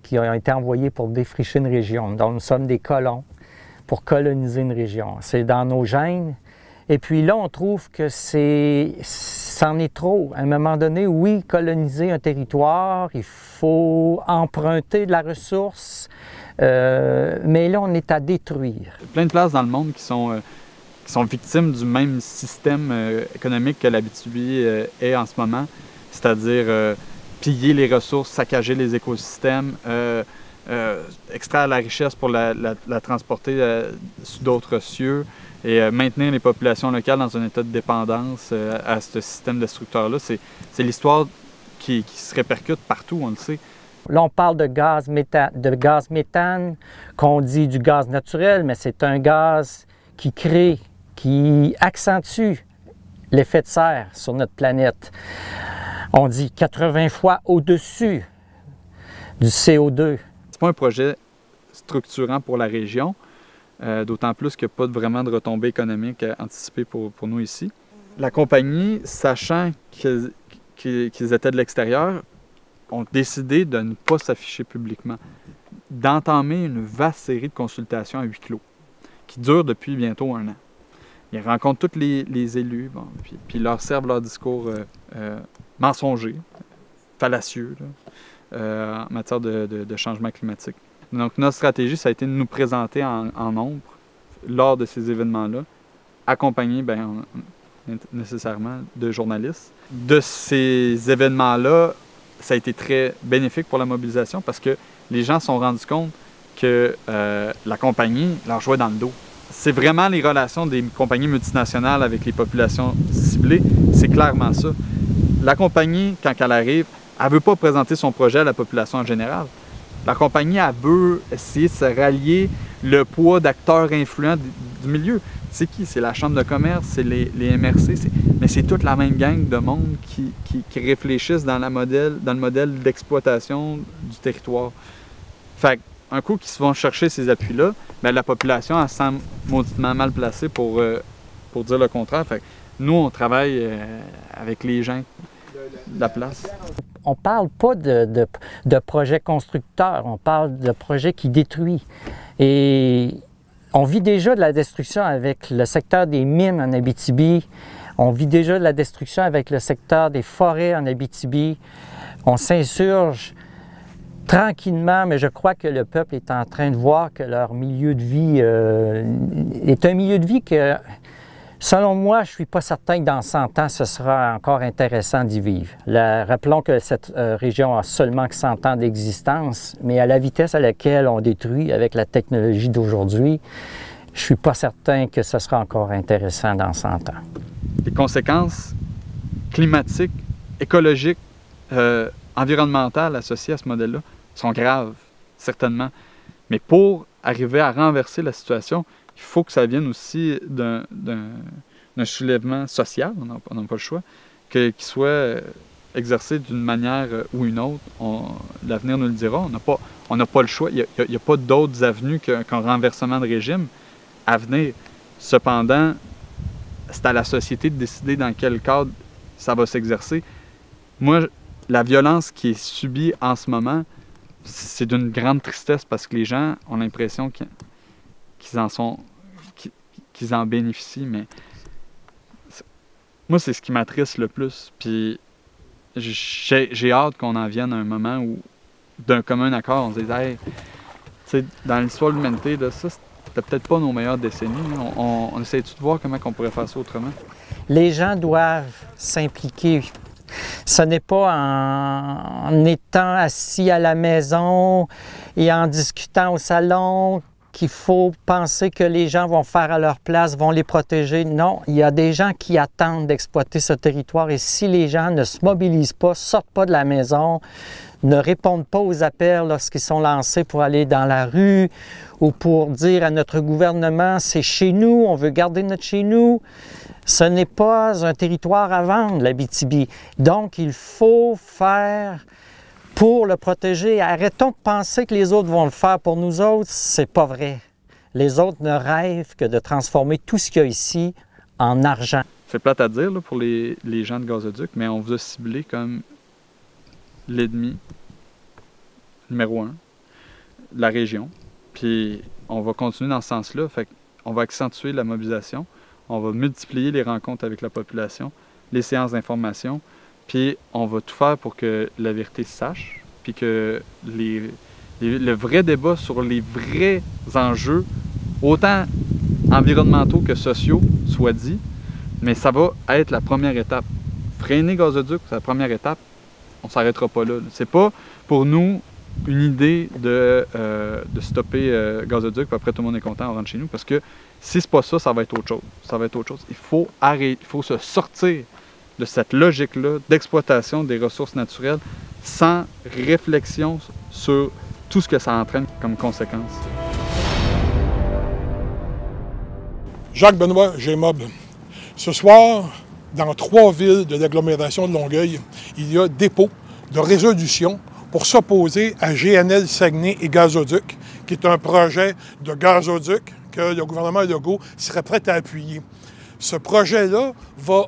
qui ont été envoyés pour défricher une région. Donc, nous sommes des colons pour coloniser une région. C'est dans nos gènes. Et puis là, on trouve que c'en est trop. À un moment donné, oui, coloniser un territoire, il faut emprunter de la ressource, mais là, on est à détruire. Il y a plein de places dans le monde qui sont victimes du même système économique que l'Abitibi est en ce moment, c'est-à-dire piller les ressources, saccager les écosystèmes, extraire la richesse pour la transporter sous d'autres cieux et maintenir les populations locales dans un état de dépendance à ce système destructeur-là. C'est l'histoire qui se répercute partout, on le sait. Là, on parle de gaz méthane, qu'on dit du gaz naturel, mais c'est un gaz qui accentue l'effet de serre sur notre planète. On dit 80 fois au-dessus du CO2. C'est pas un projet structurant pour la région, d'autant plus qu'il n'y a pas vraiment de retombées économiques anticipées pour nous ici. La compagnie, sachant qu'ils étaient de l'extérieur, ont décidé de ne pas s'afficher publiquement, d'entamer une vaste série de consultations à huis clos, qui durent depuis bientôt 1 an. Ils rencontrent tous les élus, bon, puis leur servent leur discours mensonger, fallacieux, là, en matière de changement climatique. Donc notre stratégie, ça a été de nous présenter en nombre lors de ces événements-là, accompagnés nécessairement de journalistes. De ces événements-là, ça a été très bénéfique pour la mobilisation parce que les gens se sont rendus compte que la compagnie leur jouait dans le dos. C'est vraiment les relations des compagnies multinationales avec les populations ciblées, c'est clairement ça. La compagnie, quand elle arrive, elle ne veut pas présenter son projet à la population en général. La compagnie, elle veut essayer de se rallier le poids d'acteurs influents du milieu. C'est qui? C'est la Chambre de commerce, c'est les MRC, mais c'est toute la même gang de monde qui réfléchissent dans le modèle d'exploitation du territoire. Fait un coup qu'ils vont chercher ces appuis-là, bien, la population elle semble mauditement mal placée pour dire le contraire. Fait nous, on travaille avec les gens de la place. On ne parle pas de projet constructeur, on parle de projet qui détruit. Et on vit déjà de la destruction avec le secteur des mines en Abitibi, on vit déjà de la destruction avec le secteur des forêts en Abitibi. On s'insurge tranquillement, mais je crois que le peuple est en train de voir que leur milieu de vie est un milieu de vie que, selon moi, je ne suis pas certain que dans 100 ans, ce sera encore intéressant d'y vivre. Rappelons que cette région a seulement que 100 ans d'existence, mais à la vitesse à laquelle on détruit avec la technologie d'aujourd'hui, je ne suis pas certain que ce sera encore intéressant dans 100 ans. Les conséquences climatiques, écologiques, environnementales associées à ce modèle-là sont graves, certainement. Mais pour arriver à renverser la situation, il faut que ça vienne aussi d'un soulèvement social, on n'a pas le choix, qui soit exercé d'une manière ou une autre. L'avenir nous le dira, on n'a pas le choix. Il n'y a pas d'autres avenues qu'un renversement de régime à venir. Cependant, c'est à la société de décider dans quel cadre ça va s'exercer. Moi, la violence qui est subie en ce moment, c'est d'une grande tristesse parce que les gens ont l'impression qu'ils en bénéficient, mais moi, c'est ce qui m'attriste le plus. Puis j'ai hâte qu'on en vienne à un moment où, d'un commun accord, on se dise, hey, dans l'histoire de l'humanité, ça, c'était peut-être pas nos meilleures décennies. On essaie-tu de voir comment on pourrait faire ça autrement? Les gens doivent s'impliquer. Ce n'est pas en étant assis à la maison et en discutant au salon qu'il faut penser que les gens vont faire à leur place, vont les protéger. Non, il y a des gens qui attendent d'exploiter ce territoire et si les gens ne se mobilisent pas, sortent pas de la maison, ne répondent pas aux appels lorsqu'ils sont lancés pour aller dans la rue ou pour dire à notre gouvernement « c'est chez nous, on veut garder notre chez nous », ce n'est pas un territoire à vendre, l'Abitibi. Donc, il faut faire pour le protéger. Arrêtons de penser que les autres vont le faire pour nous autres. C'est pas vrai. Les autres ne rêvent que de transformer tout ce qu'il y a ici en argent. C'est plate à dire là, pour les gens de Gazoduc, mais on vous a ciblé comme l'ennemi numéro 1 de la région. Puis on va continuer dans ce sens-là. Fait qu'on va accentuer la mobilisation. On va multiplier les rencontres avec la population, les séances d'information, puis on va tout faire pour que la vérité se sache, puis que le vrai débat sur les vrais enjeux, autant environnementaux que sociaux, soit dit, mais ça va être la première étape. Freiner Gazoduc, c'est la première étape, on ne s'arrêtera pas là. C'est pas pour nous une idée de stopper Gazoduc, puis après tout le monde est content, on rentre chez nous, parce que si c'est pas ça, ça va être autre chose. Ça va être autre chose. Il faut arrêter, il faut se sortir de cette logique-là d'exploitation des ressources naturelles sans réflexion sur tout ce que ça entraîne comme conséquence. Jacques-Benoît Gémob. Ce soir, dans 3 villes de l'agglomération de Longueuil, il y a dépôt de résolution pour s'opposer à GNL Saguenay et Gazoduc, qui est un projet de gazoduc que le gouvernement Legault serait prêt à appuyer. Ce projet-là va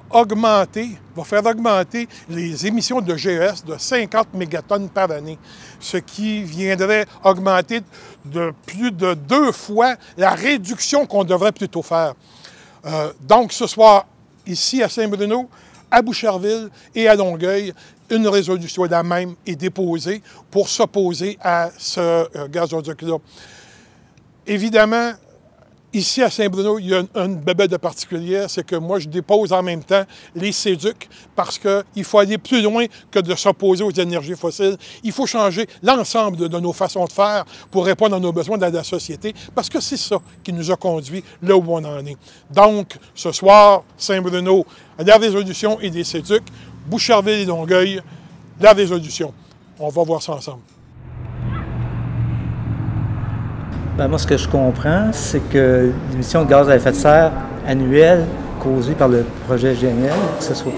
faire augmenter les émissions de GES de 50 mégatonnes par année, ce qui viendrait augmenter de plus de 2 fois la réduction qu'on devrait plutôt faire. Donc, ce soir, ici à Saint-Bruno, à Boucherville et à Longueuil, une résolution la même est déposée pour s'opposer à ce gazoduc-là. Évidemment, ici à Saint-Bruno, il y a une bébête de particulière, c'est que moi, je dépose en même temps les CEDUC parce qu'il faut aller plus loin que de s'opposer aux énergies fossiles. Il faut changer l'ensemble de nos façons de faire pour répondre à nos besoins de la société parce que c'est ça qui nous a conduits là où on en est. Donc, ce soir, Saint-Bruno, la résolution et des CEDUC, Boucherville et Longueuil, la résolution. On va voir ça ensemble. Ben moi, ce que je comprends, c'est que l'émission de gaz à effet de serre annuelle causée par le projet GNL, que ce soit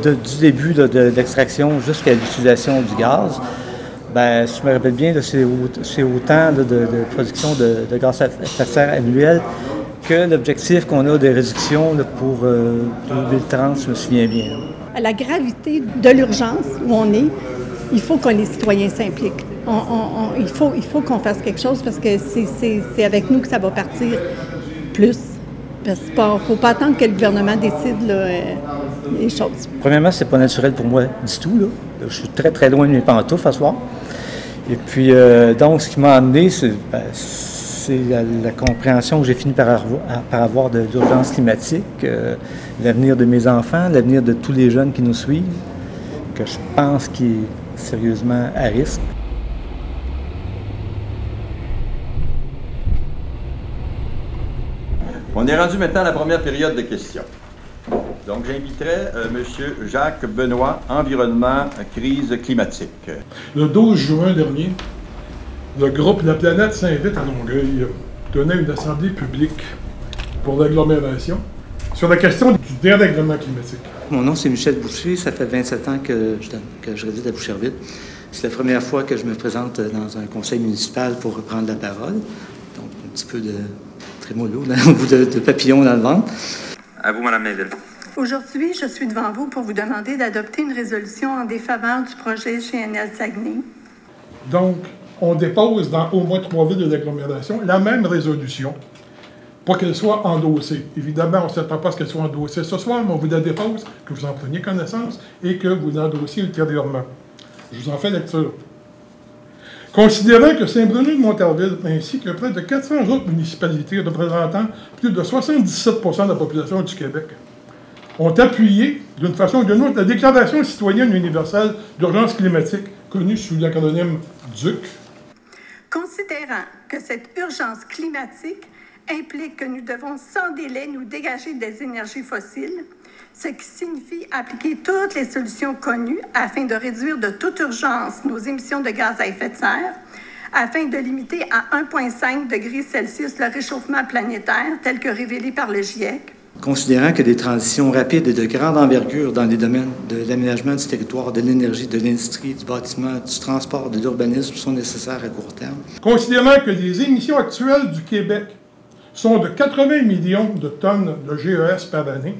du début d'extraction jusqu'à l'utilisation du gaz, ben, si je me rappelle bien, c'est autant de production de gaz à effet de serre annuel que l'objectif qu'on a de réduction pour 2030, je me souviens bien. À la gravité de l'urgence où on est, il faut que les citoyens s'impliquent. Il faut qu'on fasse quelque chose parce que c'est avec nous que ça va partir plus. Parce qu'il ne faut pas attendre que le gouvernement décide là, les choses. Premièrement, c'est pas naturel pour moi du tout. Là. Je suis très, très loin de mes pantoufles à ce soir. Et puis, donc, ce qui m'a amené, c'est la compréhension que j'ai fini par avoir de l'urgence climatique, l'avenir de mes enfants, l'avenir de tous les jeunes qui nous suivent, que je pense qu'il est sérieusement à risque. On est rendu maintenant à la première période de questions. Donc, j'inviterai M. Jacques Benoît, Environnement, crise climatique. Le 12 juin dernier, le groupe La Planète s'invite à Longueuil tenait une assemblée publique pour l'agglomération sur la question du dérèglement climatique. Mon nom, c'est Michel Boucher. Ça fait 27 ans que je réside à Boucherville. C'est la première fois que je me présente dans un conseil municipal pour reprendre la parole. Donc, un petit peu de trémolo, au bout de papillon dans le ventre. À vous, Mme Mainville. Aujourd'hui, je suis devant vous pour vous demander d'adopter une résolution en défaveur du projet GNL Saguenay. Donc, on dépose dans au moins 3 villes de l'agglomération la même résolution pour qu'elle soit endossée. Évidemment, on ne s'attend pas à ce qu'elle soit endossée ce soir, mais on vous la dépose, que vous en preniez connaissance et que vous l'endossiez ultérieurement. Je vous en fais lecture. Considérant que Saint-Bruno-de-Montarville, ainsi que près de 400 autres municipalités représentant plus de 77 % de la population du Québec, ont appuyé, d'une façon ou d'une autre, la Déclaration citoyenne universelle d'urgence climatique, connue sous l'acronyme DUC. Considérant que cette urgence climatique implique que nous devons sans délai nous dégager des énergies fossiles, ce qui signifie appliquer toutes les solutions connues afin de réduire de toute urgence nos émissions de gaz à effet de serre, afin de limiter à 1,5 degrés Celsius le réchauffement planétaire tel que révélé par le GIEC. Considérant que des transitions rapides et de grande envergure dans les domaines de l'aménagement du territoire, de l'énergie, de l'industrie, du bâtiment, du transport, de l'urbanisme sont nécessaires à court terme. Considérant que les émissions actuelles du Québec sont de 80 millions de tonnes de GES par année,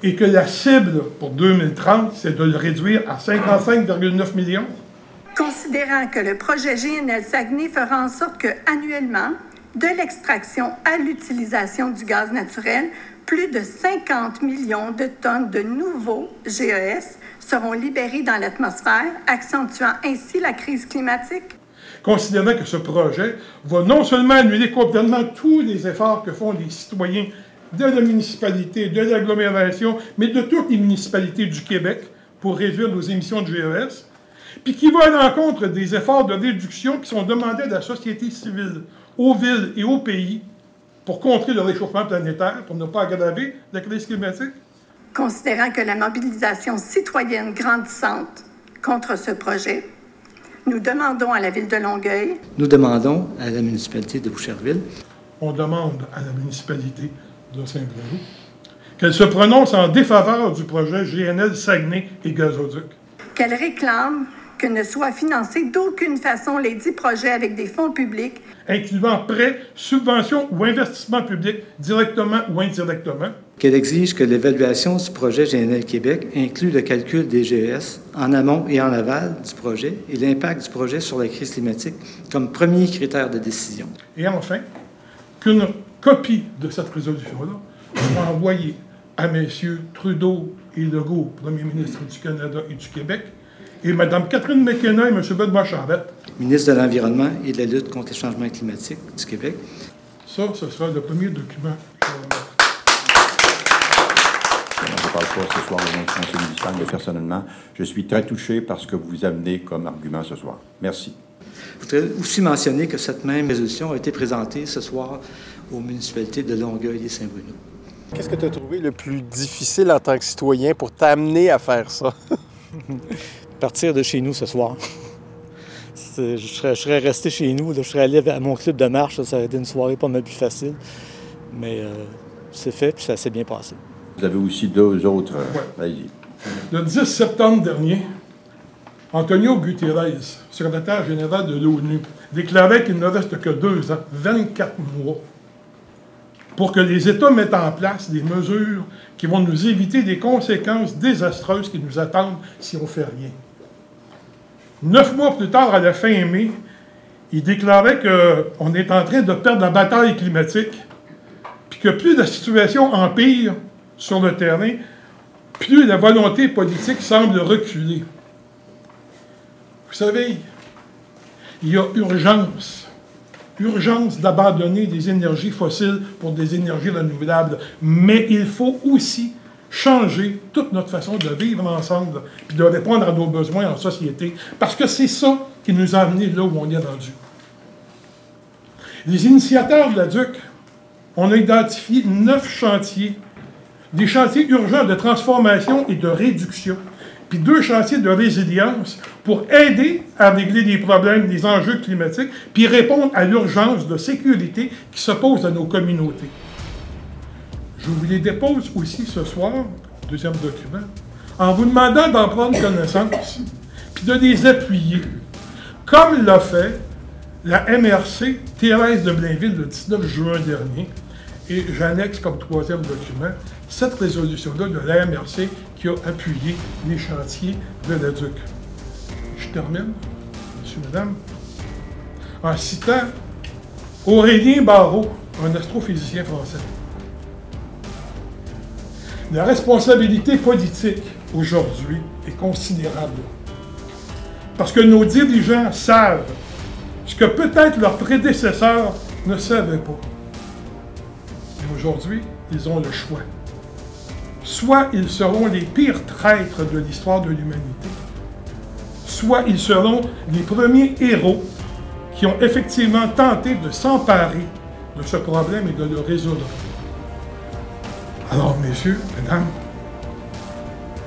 et que la cible pour 2030, c'est de le réduire à 55,9 millions. Considérant que le projet GNL Saguenay fera en sorte que, annuellement, de l'extraction à l'utilisation du gaz naturel, plus de 50 millions de tonnes de nouveaux GES seront libérés dans l'atmosphère, accentuant ainsi la crise climatique. Considérant que ce projet va non seulement annuler complètement tous les efforts que font les citoyens de la municipalité, de l'agglomération, mais de toutes les municipalités du Québec pour réduire nos émissions de GES, puis qui va à l'encontre des efforts de réduction qui sont demandés à la société civile, aux villes et aux pays pour contrer le réchauffement planétaire, pour ne pas aggraver la crise climatique. Considérant que la mobilisation citoyenne grandissante contre ce projet, nous demandons à la Ville de Longueuil. Nous demandons à la municipalité de Boucherville. On demande à la municipalité de Saint-Bruno qu'elle se prononce en défaveur du projet GNL Saguenay et Gazoduc. Qu'elle réclame que ne soient financés d'aucune façon les 10 projets avec des fonds publics, incluant prêts, subventions ou investissements publics, directement ou indirectement. Qu'elle exige que l'évaluation du projet GNL Québec inclue le calcul des GES en amont et en aval du projet et l'impact du projet sur la crise climatique comme premier critère de décision. Et enfin, qu'une copie de cette résolution-là soit envoyée à M. Trudeau et Legault, Premier ministre du Canada et du Québec, et Mme Catherine McKenna et M. Benoît Charette, ministre de l'Environnement et de la lutte contre les changements climatiques du Québec. Ça, ce sera le premier document. Je ne parle pas ce soir de notre conseil municipal, mais personnellement, je suis très touché par ce que vous amenez comme argument ce soir. Merci. Je voudrais aussi mentionner que cette même résolution a été présentée ce soir aux municipalités de Longueuil et Saint-Bruno. Qu'est-ce que tu as trouvé le plus difficile en tant que citoyen pour t'amener à faire ça? Partir de chez nous ce soir. Je serais resté chez nous, là, je serais allé à mon club de marche, ça aurait été une soirée pas mal plus facile. Mais c'est fait, puis ça s'est bien passé. Vous avez aussi deux autres. Allez-y. Le 10 septembre dernier, Antonio Guterres, secrétaire général de l'ONU, déclarait qu'il ne reste que 2 ans, 24 mois, pour que les États mettent en place des mesures qui vont nous éviter des conséquences désastreuses qui nous attendent si on ne fait rien. 9 mois plus tard, à la fin mai, il déclarait qu'on est en train de perdre la bataille climatique, puis que plus la situation empire sur le terrain, plus la volonté politique semble reculer. Vous savez, il y a urgence d'abandonner des énergies fossiles pour des énergies renouvelables, mais il faut aussi changer toute notre façon de vivre ensemble puis de répondre à nos besoins en société, parce que c'est ça qui nous a amenés là où on est rendu. Les initiateurs de la DUC, on a identifié 9 chantiers, des chantiers urgents de transformation et de réduction, puis 2 chantiers de résilience pour aider à régler les problèmes, les enjeux climatiques, puis répondre à l'urgence de sécurité qui se pose à nos communautés. Je vous les dépose aussi ce soir, deuxième document, en vous demandant d'en prendre connaissance, puis de les appuyer, comme l'a fait la MRC Thérèse de Blainville le 19 juin dernier, et j'annexe comme 3e document cette résolution-là de la MRC qui a appuyé les chantiers de la DUC. Je termine, messieurs, mesdames, en citant Aurélien Barrault, un astrophysicien français. La responsabilité politique aujourd'hui est considérable parce que nos dirigeants savent ce que peut-être leurs prédécesseurs ne savaient pas. Et aujourd'hui, ils ont le choix. Soit ils seront les pires traîtres de l'histoire de l'humanité, soit ils seront les premiers héros qui ont effectivement tenté de s'emparer de ce problème et de le résoudre. Alors, messieurs, mesdames,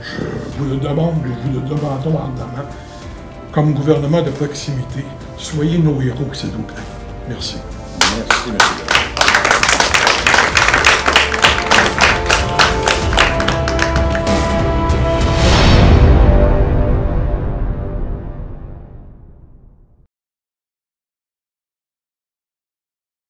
je vous le demande, nous vous le demandons ardemment, comme gouvernement de proximité, soyez nos héros, s'il vous plaît. Merci. Merci, monsieur.